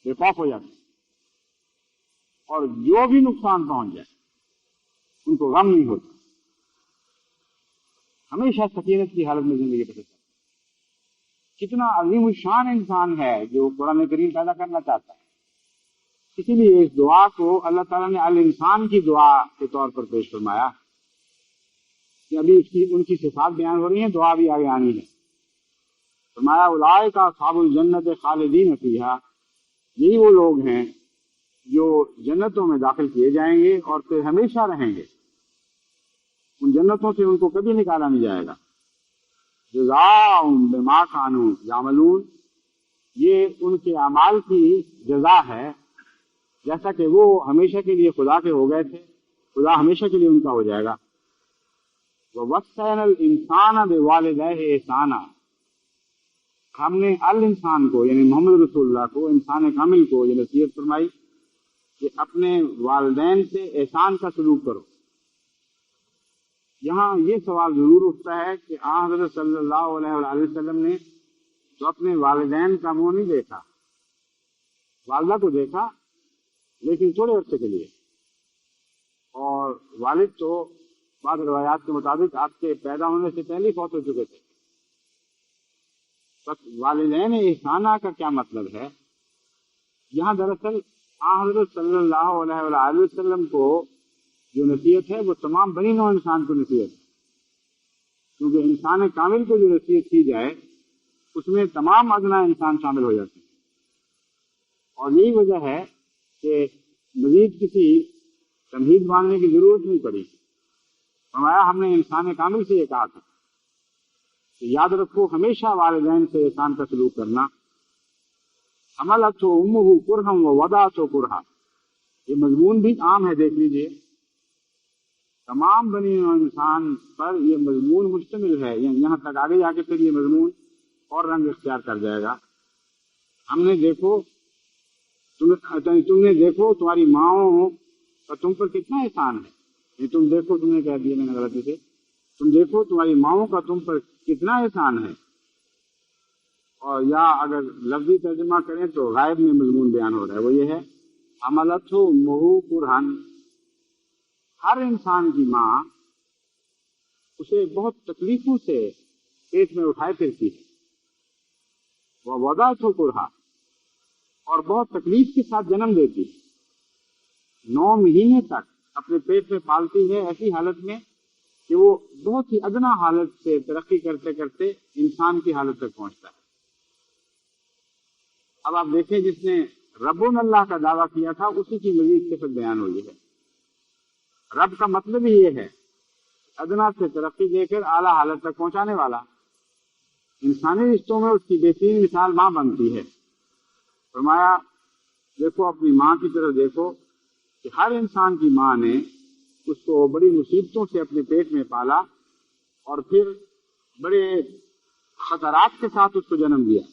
بے خوف ہو جاتے، اور جو بھی نقصان پہنچ جائے ان کو غم نہیں ہوتا، ہمیشہ سکینت کی حالت میں زندگی بسر کرتا۔ کتنا عظیم الشان انسان ہے جو قرآن کریم پیدا کرنا چاہتا ہے۔ اسی لیے اس دعا کو اللہ تعالیٰ نے الانسان کی دعا کے طور پر پیش فرمایا کہ ابھی ان کی صفات بیان ہو رہی ہیں، دعا بھی آگے آنی ہے۔ فرمایا اولئک اصحاب الجنت خالدین فیہا، یہی وہ لوگ ہیں جو جنتوں میں داخل کیے جائیں گے اور پھر ہمیشہ رہیں گے، ان جنتوں سے ان کو کبھی نکالا نہیں جائے گا۔ جزاء بما کانوا یعملون، یہ ان کے اعمال کی جزا ہے، جیسا کہ وہ ہمیشہ کے لیے خدا کے ہو گئے تھے، خدا ہمیشہ کے لیے ان کا ہو جائے گا۔ وَوَصَّيْنَا الْإِنسَانَ بِوَالِدَيْهِ إِحْسَانًا، ہم نے الانسان کو یعنی محمد رسول اللہ کو، انسان کامل کو یہ نصیحت فرمائی کہ اپنے والدین سے احسان کا سلوک کرو۔ یہاں یہ سوال ضرور اٹھتا ہے کہ حضرت صلی اللہ علیہ وآلہ وسلم نے تو اپنے والدین کا منہ نہیں دیکھا، والدہ کو دیکھا لیکن تھوڑے عرصے کے لیے، اور والد تو بعض روایات کے مطابق آپ کے پیدا ہونے سے پہلے فوت ہو چکے تھے۔ بس والدین احسانہ کا کیا مطلب ہے؟ یہاں دراصل حضرت صلی اللہ علیہ وآلہ وسلم کو جو نصیحت ہے وہ تمام بنی نوع انسان کو نصیحت ہے، کیونکہ انسان کامل کو جو نصیحت کی جائے اس میں تمام ادنا انسان شامل ہو جاتے ہیں، اور یہی وجہ ہے کہ مزید کسی تمہید باندھنے کی ضرورت نہیں پڑی۔ فرمایا ہم نے انسان کامل سے یہ کہا تھا کہ یاد رکھو ہمیشہ والدین سے احسان کا سلوک کرنا۔ حملتہ امہ کرہا ووضعتہ کرہا، یہ مضمون بھی عام ہے، دیکھ لیجئے تمام بنی نوع انسان پر یہ مضمون مشتمل ہے، یہاں تک آگے جا کے پھر یہ مضمون اور رنگ اختیار کر جائے گا۔ ہم نے دیکھو تم نے دیکھو تمہاری ماؤں کا تم پر کتنا احسان ہے، یہ تم دیکھو، تم نے کہہ دیا میں نے غلطی سے، تم دیکھو تمہاری ماؤں کا تم پر کتنا احسان ہے، اور یا اگر لفظی ترجمہ کریں تو غائب میں مضمون بیان ہو رہا ہے، وہ یہ ہے حملتہ امہ کرہا، ہر انسان کی ماں اسے بہت تکلیفوں سے پیٹ میں اٹھائے پھرتی ہے، ووضعتہ کرہا، اور بہت تکلیف کے ساتھ جنم دیتی ہے، 9 مہینے تک اپنے پیٹ میں پالتی ہے، ایسی حالت میں کہ وہ بہت ہی ادنا حالت سے ترقی کرتے کرتے انسان کی حالت تک پہنچتا ہے۔ اب آپ دیکھیں جس نے ربنا اللہ کا دعویٰ کیا تھا اسی کی مزید صفت بیان ہوئی ہے۔ رب کا مطلب ہی یہ ہے ادنا سے ترقی دے کر اعلیٰ حالت تک پہنچانے والا۔ انسانی رشتوں میں اس کی بہترین مثال ماں بنتی ہے۔ فرمایا دیکھو اپنی ماں کی طرف دیکھو کہ ہر انسان کی ماں نے اس کو بڑی مصیبتوں سے اپنے پیٹ میں پالا اور پھر بڑے خطرات کے ساتھ اس کو جنم دیا۔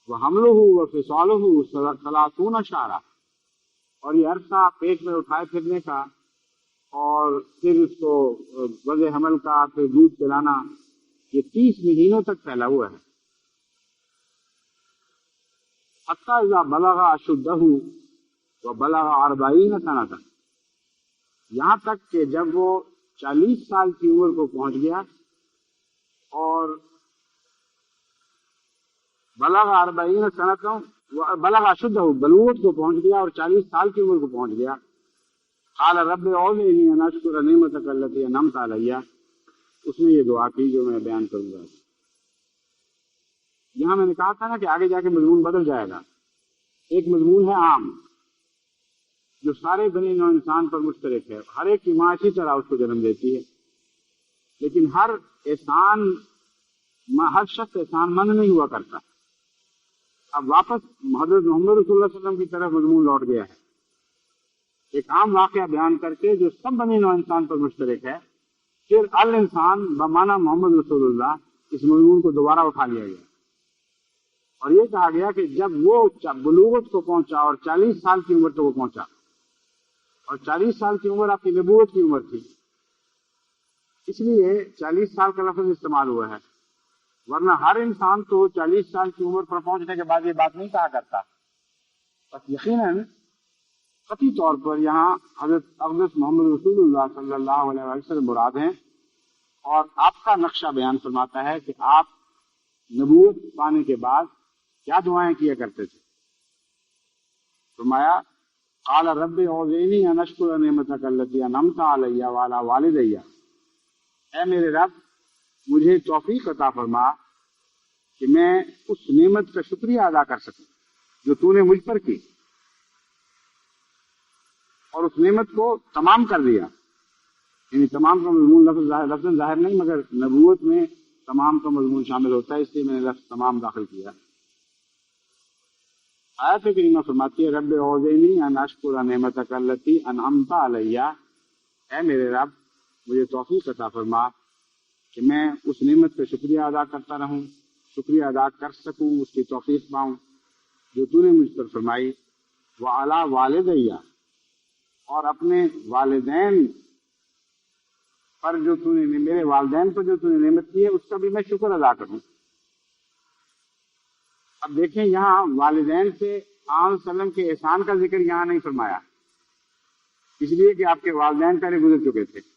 وَحَمْلُهُ وَفِصَالُهُ 30 شہرا، اور یہ عرصہ پیٹ میں اٹھائے پھرنے کا اور پھر اس کو وضع حمل کا، پھر دودھ پلانا، یہ 30 مہینوں تک پھیلا ہوا ہے۔ حَتَّى إِذَا بَلَغَ أَشُدَّهُ وَبَلَغَ 40 سَنَةً، یہاں تک کہ جب وہ 40 سال کی عمر کو پہنچ گیا اور بلغ 40 سنة بلغ اشدہ، بلوغت کو پہنچ گیا اور 40 سال کی عمر کو پہنچ گیا۔ قال رب اوزعنی ان اشکر نعمتک التی انعمت علی، اس نے یہ دعا کی جو میں بیان کروں گا۔ یہاں میں نے کہا تھا نا کہ آگے جا کے مضمون بدل جائے گا۔ ایک مضمون ہے عام جو سارے بنی نوع انسان پر مشترک ہے، ہر ایک کی ماں اسی طرح اس کو جنم دیتی ہے، لیکن ہر شخص احسان مند نہیں ہوا کرتا۔ اب واپس حضرت محمد رسول اللہ صلی اللہ علیہ وسلم کی طرف مضمون لوٹ گیا ہے، ایک عام واقعہ بیان کر کے جو سب بنی نوع انسان پر مشترک ہے، پھر الانسان بمعنی محمد رسول اللہ اس مضمون کو دوبارہ اٹھا لیا گیا اور یہ کہا گیا کہ جب وہ بلوغت کو پہنچا اور 40 سال کی عمر تک وہ پہنچا، اور 40 سال کی عمر آپ کی نبوت کی عمر تھی، اس لیے 40 سال کا لفظ استعمال ہوا ہے، ورنہ ہر انسان تو 40 سال کی عمر پر پہنچنے کے بعد یہ بات نہیں کہا کرتا۔ بس یقیناً قطعی طور پر یہاں حضرت اقدس محمد رسول اللہ صلی اللہ علیہ وسلم مراد ہیں، اور آپ کا نقشہ بیان فرماتا ہے کہ آپ نبوت پانے کے بعد کیا دعائیں کیا کرتے تھے۔ فرمایا قال رب اوزعنی ان اشکر نعمتک التی انعمت علی وعلی والدی، اے میرے رب مجھے توفیق عطا فرما کہ میں اس نعمت کا شکریہ ادا کر سکوں جو تو نے مجھ پر کی، اور اس نعمت کو تمام کر دیا۔ یعنی تمام کا مضمون لفظ ظاہر نہیں، مگر نبوت میں تمام کا مضمون شامل ہوتا ہے، اس لیے میں نے لفظ تمام داخل کیا۔ آیت کریمہ فرماتی ہے رب اوزعنی ان اشکر نعمتک التی انعمت علی، اے میرے رب مجھے توفیق عطا فرما کہ میں اس نعمت کا شکریہ ادا کرتا رہوں، شکریہ ادا کر سکوں، اس کی توفیق پاؤں جو تو نے مجھ پر فرمائی، وعلی والدی، اور اپنے والدین پر جو تو نے، میرے والدین پر جو تو نے نعمت کی ہے اس کا بھی میں شکر ادا کروں۔ اب دیکھیں یہاں والدین سے آن وسلم کے احسان کا ذکر یہاں نہیں فرمایا، اس لیے کہ آپ کے والدین پہلے گزر چکے تھے۔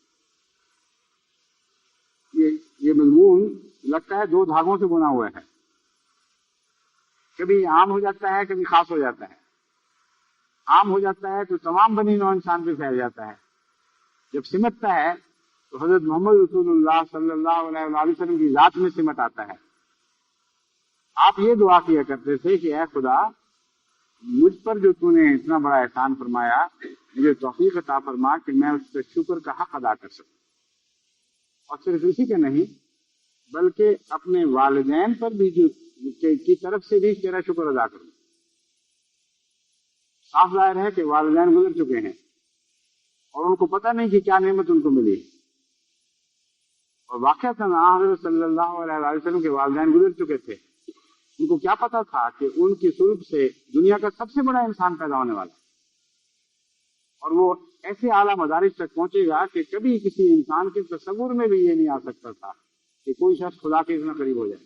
یہ مضمون لگتا ہے دو دھاگوں سے بنا ہوا ہے، کبھی عام ہو جاتا ہے کبھی خاص ہو جاتا ہے۔ عام ہو جاتا ہے تو تمام بنی نوع انسان پہ پھیل جاتا ہے، جب سمٹتا ہے تو حضرت محمد رسول اللہ صلی اللہ علیہ وسلم کی ذات میں سمٹ آتا ہے۔ آپ یہ دعا کیا کرتے تھے کہ اے خدا مجھ پر جو تو نے اتنا بڑا احسان فرمایا، مجھے توفیق عطا فرما کہ میں اس کے شکر کا حق ادا کر سکوں، اور صرف اسی کا نہیں بلکہ اپنے والدین پر بھی جو کی طرف سے بھی تیرا شکر ادا کروں۔ صاف ظاہر ہے کہ والدین گزر چکے ہیں اور ان کو پتہ نہیں کہ کیا نعمت ان کو ملی، اور واقعہ حضرت صلی اللہ علیہ وسلم کے والدین گزر چکے تھے، ان کو کیا پتا تھا کہ ان کی صلب سے دنیا کا سب سے بڑا انسان پیدا ہونے والا ہے، اور وہ ایسے اعلیٰ مدارج تک پہنچے گا کہ کبھی کسی انسان کے تصور میں بھی یہ نہیں آ سکتا تھا کہ کوئی شخص خدا کے اتنا قریب ہو جائے۔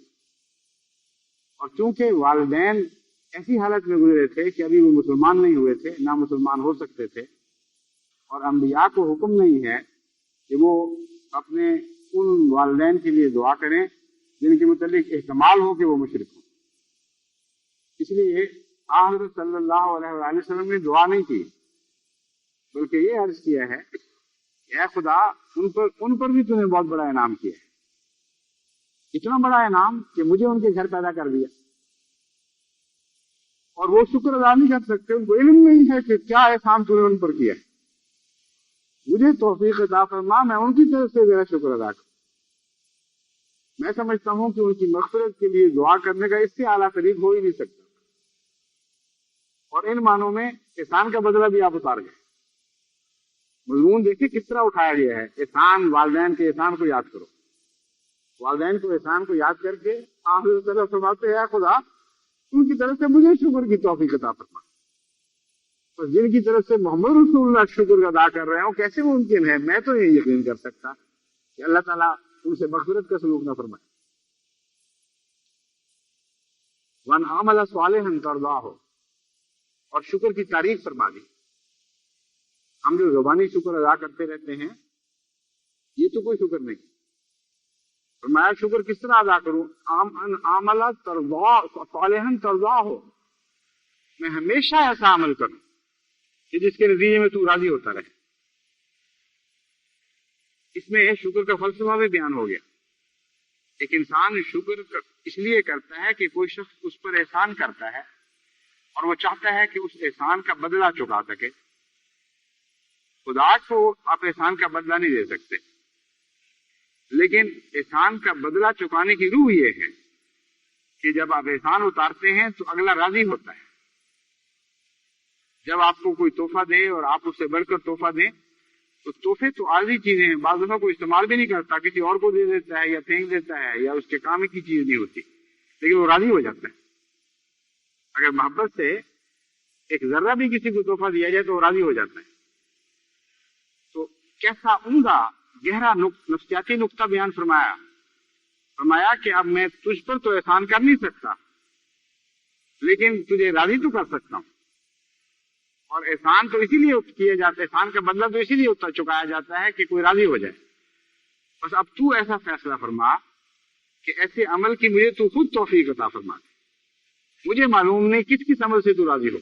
اور چونکہ والدین ایسی حالت میں گزرے تھے کہ ابھی وہ مسلمان نہیں ہوئے تھے، نہ مسلمان ہو سکتے تھے، اور انبیاء کو حکم نہیں ہے کہ وہ اپنے ان والدین کے لیے دعا کریں جن کے متعلق احتمال ہو کہ وہ مشرک ہوں، اس لیے حضرت صلی اللہ علیہ وسلم نے دعا نہیں کی، بلکہ یہ عرض کیا ہے کہ اے خدا ان پر بھی تو نے بہت بڑا انعام کیا ہے، اتنا بڑا انعام کہ مجھے ان کے گھر پیدا کر دیا، اور وہ شکر ادا نہیں کر سکتے، ان کو علم نہیں ہے کہ کیا احسان تو نے ان پر کیا، مجھے توفیق عطا فرما میں ان کی طرف سے میرا شکر ادا کروں۔ میں سمجھتا ہوں کہ ان کی مغفرت کے لیے دعا کرنے کا اس سے اعلیٰ طریق ہو ہی نہیں سکتا، اور ان معنوں میں احسان کا بدلہ بھی آپ اتار گئے۔ مضمون دیکھیں کس طرح اٹھایا گیا ہے، احسان، والدین کے احسان کو یاد کرو، والدین کو احسان کو یاد کر کے حضرت صلی اللہ علیہ وسلم فرماتے ہیں خدا ان کی طرف سے مجھے شکر کی توفیق عطا فرما، اور جن کی طرف سے محمد رسول اللہ شکر ادا کر رہے ہوں کیسے ممکن ہے، میں تو یہ یقین کر سکتا کہ اللہ تعالیٰ ان سے مغفرت کا سلوک نہ فرمائے۔ وَأَنْ عَمَلَ صَالِحًا تَرْضَاهُ، اور شکر کی تعریف فرما دی۔ ہم جو زبانی شکر ادا کرتے رہتے ہیں یہ تو کوئی شکر نہیں، فرمایا شکر کس طرح ادا کروں، عمل صالحا ترضاہ، میں ہمیشہ ایسا عمل کروں کہ جس کے نتیجے میں تو راضی ہوتا رہے۔ اس میں شکر کا فلسفہ بھی بیان ہو گیا. ایک انسان شکر اس لیے کرتا ہے کہ کوئی شخص اس پر احسان کرتا ہے اور وہ چاہتا ہے کہ اس احسان کا بدلہ چکا سکے. خدا کو آپ احسان کا بدلہ نہیں دے سکتے، لیکن احسان کا بدلہ چکانے کی روح یہ ہے کہ جب آپ احسان اتارتے ہیں تو اگلا راضی ہوتا ہے. جب آپ کو کوئی تحفہ دے اور آپ اس سے بڑھ کر تحفہ دیں تو تحفے تو عارضی چیزیں ہیں، بعض دفعہ کوئی استعمال بھی نہیں کرتا، کسی اور کو دے دیتا ہے یا پھینک دیتا ہے یا اس کے کام کی چیز نہیں ہوتی، لیکن وہ راضی ہو جاتا ہے. اگر محبت سے ایک ذرہ بھی کسی کو تحفہ دیا جائے تو وہ راضی ہو جاتا ہے. تو کیسا عمدہ گہرا نفسیاتی نقطہ بیان فرمایا کہ اب میں تجھ پر تو احسان کر نہیں سکتا، لیکن تجھے راضی تو کر سکتا ہوں. اور احسان تو اسی لیے کیا جاتا ہے، احسان کا بدلہ تو اسی لیے چکایا جاتا ہے کہ کوئی راضی ہو جائے. بس اب تو ایسا فیصلہ فرما کہ ایسے عمل کی مجھے تو خود توفیق عطا فرما دے. مجھے معلوم نہیں کس عمل سے تو راضی ہو،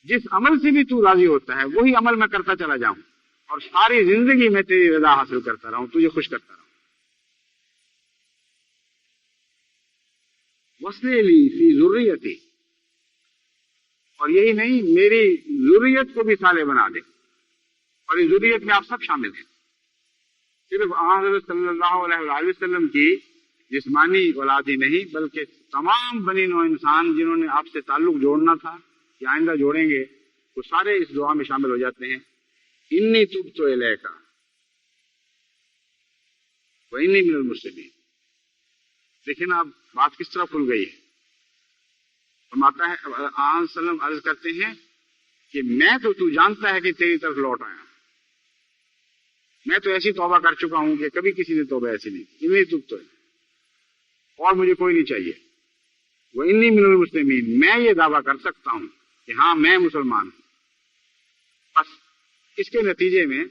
جس عمل سے بھی تو راضی ہوتا ہے وہی عمل میں کرتا چلا جاؤں اور ساری زندگی میں تیری رضا حاصل کرتا رہوں، تجھے خوش کرتا رہوں. وصلِ لی فی ذریتی، اور یہی نہیں، میری ذریت کو بھی صالح بنا دے. اور اس ذریت میں آپ سب شامل ہیں، صرف حضرت صلی اللہ علیہ وآلہ وسلم کی جسمانی اولاد ہی نہیں بلکہ تمام بنی نوع انسان جنہوں نے آپ سے تعلق جوڑنا تھا یا آئندہ جوڑیں گے، وہ سارے اس دعا میں شامل ہو جاتے ہیں. انی تبت الیک وانی من المسلمین. دیکھیں نا اب بات کس طرح کھل گئی ہے. فرماتا ہے آن صلی اللہ علیہ وسلم عرض کرتے ہیں کہ میں تو جانتا ہے کہ تیری طرف لوٹ آیا، میں تو ایسی توبہ کر چکا ہوں کہ کبھی کسی نے توبہ ایسی نہیں کی. انی تبت اور مجھے کوئی نہیں چاہیے. وہ انی من المسلمین، میں یہ دعویٰ کر سکتا ہوں کہ ہاں میں مسلمان ہوں. بس اس کے نتیجے میں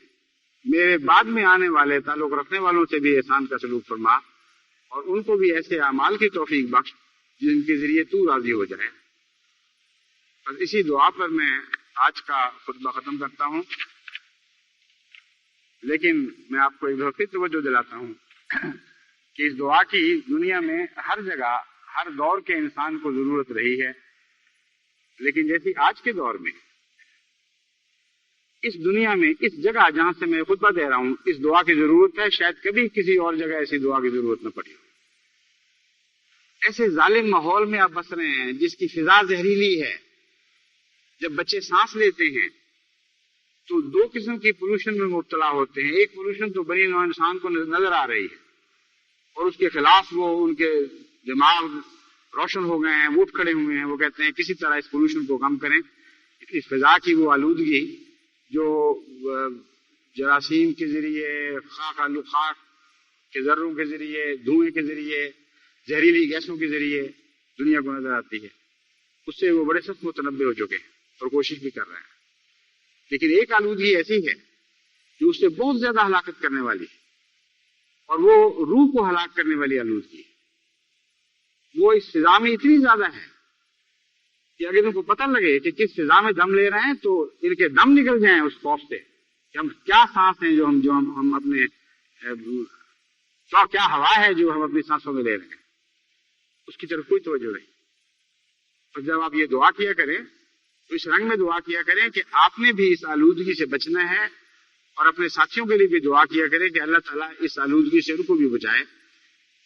میرے بعد میں آنے والے تعلق رکھنے والوں سے بھی احسان کا سلوک فرما اور ان کو بھی ایسے اعمال کی توفیق بخش جن کے ذریعے تو راضی ہو جائے. بس اسی دعا پر میں آج کا خطبہ ختم کرتا ہوں، لیکن میں آپ کو ایک دفعہ پھر توجہ دلاتا ہوں کہ اس دعا کی دنیا میں ہر جگہ ہر دور کے انسان کو ضرورت رہی ہے، لیکن جیسی آج کے دور میں اس دنیا میں اس جگہ جہاں سے میں خطبہ دے رہا ہوں اس دعا کی ضرورت ہے، شاید کبھی کسی اور جگہ ایسی دعا کی ضرورت نہ پڑی ہو. ایسے ظالم ماحول میں آپ بس رہے ہیں جس کی فضا زہریلی ہے. جب بچے سانس لیتے ہیں تو دو قسم کی پولوشن میں مبتلا ہوتے ہیں. ایک پولوشن تو بنی نوع انسان کو نظر آ رہی ہے اور اس کے خلاف وہ ان کے دماغ روشن ہو گئے ہیں، اٹھ کھڑے ہوئے ہیں، وہ کہتے ہیں کسی طرح اس پولوشن کو کم کریں. اس فضا کی وہ آلودگی جو جراثیم کے ذریعے، خاک کے ذروں کے ذریعے، دھوئیں کے ذریعے، زہریلی گیسوں کے ذریعے دنیا کو نظر آتی ہے، اس سے وہ بڑے سخت متنبع ہو چکے ہیں اور کوشش بھی کر رہے ہیں. لیکن ایک آلودگی ایسی ہے جو اس سے بہت زیادہ ہلاکت کرنے والی ہے اور وہ روح کو ہلاک کرنے والی آلودگی ہے. وہ اس فضا میں اتنی زیادہ ہے کہ اگر ان کو پتہ لگے کہ کس فضا میں دم لے رہے ہیں تو ان کے دم نکل جائیں اس خوف سے کہ ہم کیا سانس ہیں جو ہم اپنے کیا ہوا ہے جو ہم اپنی سانسوں میں لے رہے ہیں، اس کی طرف کوئی توجہ نہیں. اور جب آپ یہ دعا کیا کریں تو اس رنگ میں دعا کیا کریں کہ آپ نے بھی اس آلودگی سے بچنا ہے اور اپنے ساتھیوں کے لیے بھی دعا کیا کریں کہ اللہ تعالیٰ اس آلودگی سے ان کو بھی بچائے،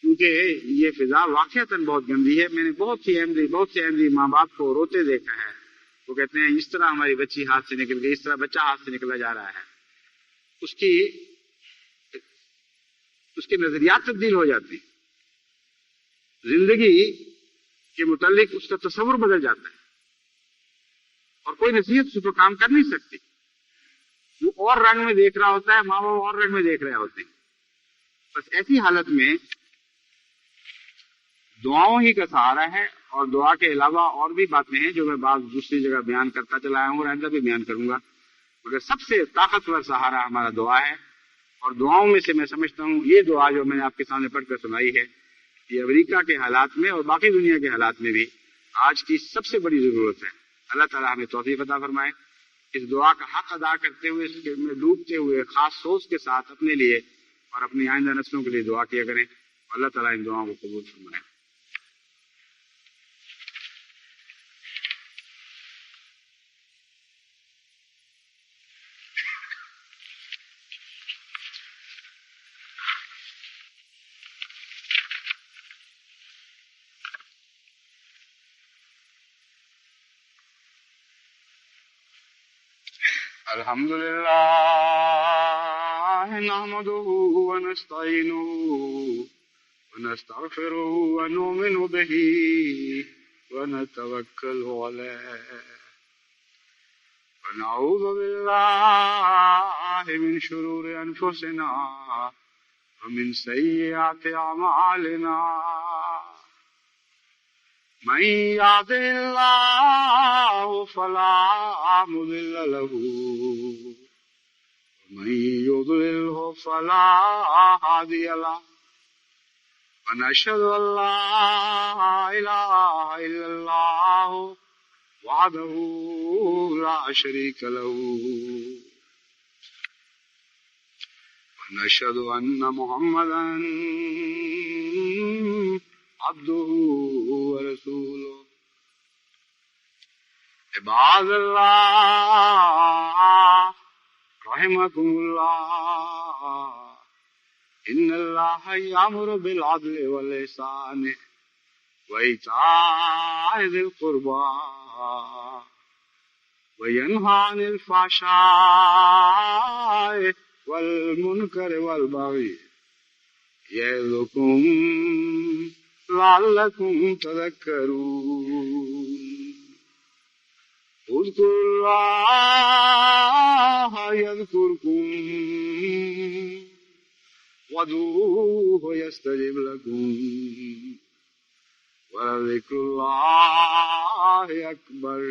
کیونکہ یہ فضا واقعتاً بہت گندی ہے. میں نے بہت سے احمدی ماں باپ کو روتے دیکھا ہے. وہ کہتے ہیں اس طرح ہماری بچی ہاتھ سے نکل گئی، اس طرح بچہ ہاتھ سے نکلا جا رہا ہے. اس کے نظریات تبدیل ہو جاتے ہیں، زندگی کے متعلق اس کا تصور بدل جاتا ہے اور کوئی نصیحت اس پر کام کر نہیں سکتی. وہ اور رنگ میں دیکھ رہا ہوتا ہے، ماں باپ اور رنگ میں دیکھ رہے ہوتے ہیں. بس ایسی حالت میں دعاؤں ہی کا سہارا ہے، اور دعا کے علاوہ اور بھی باتیں ہیں جو میں بعض دوسری جگہ بیان کرتا چلا آیا ہوں اور آئندہ بھی بیان کروں گا، مگر سب سے طاقتور سہارا ہمارا دعا ہے. اور دعاؤں میں سے میں سمجھتا ہوں یہ دعا جو میں نے آپ کے سامنے پڑھ کر سنائی ہے، یہ امریکہ کے حالات میں اور باقی دنیا کے حالات میں بھی آج کی سب سے بڑی ضرورت ہے. اللہ تعالیٰ ہمیں توفیق عطا فرمائے. اس دعا کا حق ادا کرتے ہوئے، اس میں ڈوبتے ہوئے خاص سوچ کے ساتھ اپنے لیے اور اپنی آئندہ نسلوں کے لیے دعا کیا کریں. اللہ تعالیٰ ان دعاؤں کو قبول فرمائے. الحمد لله نحمده ونستعينه ونستغفره ونؤمن به ونتوكل عليه ونعوذ بالله من شرور أنفسنا ومن سيئات أعمالنا. من يهده الله فلا مضل له ومن يضلله فلا هادي له. ونشهد أن لا إله إلا الله وحده لا شريك له. ونشهد أن محمدا عبده ورسوله. عباد الله رحمكم الله، إن الله يأمر بالعدل والإحسان وإيتاء ذي القربى وينهى عن الفحشاء والمنكر والبغي يعظكم لعلكم تذكرون. اذكروا الله يذكركم وادعوه يستجب لكم ولذكر الله أكبر.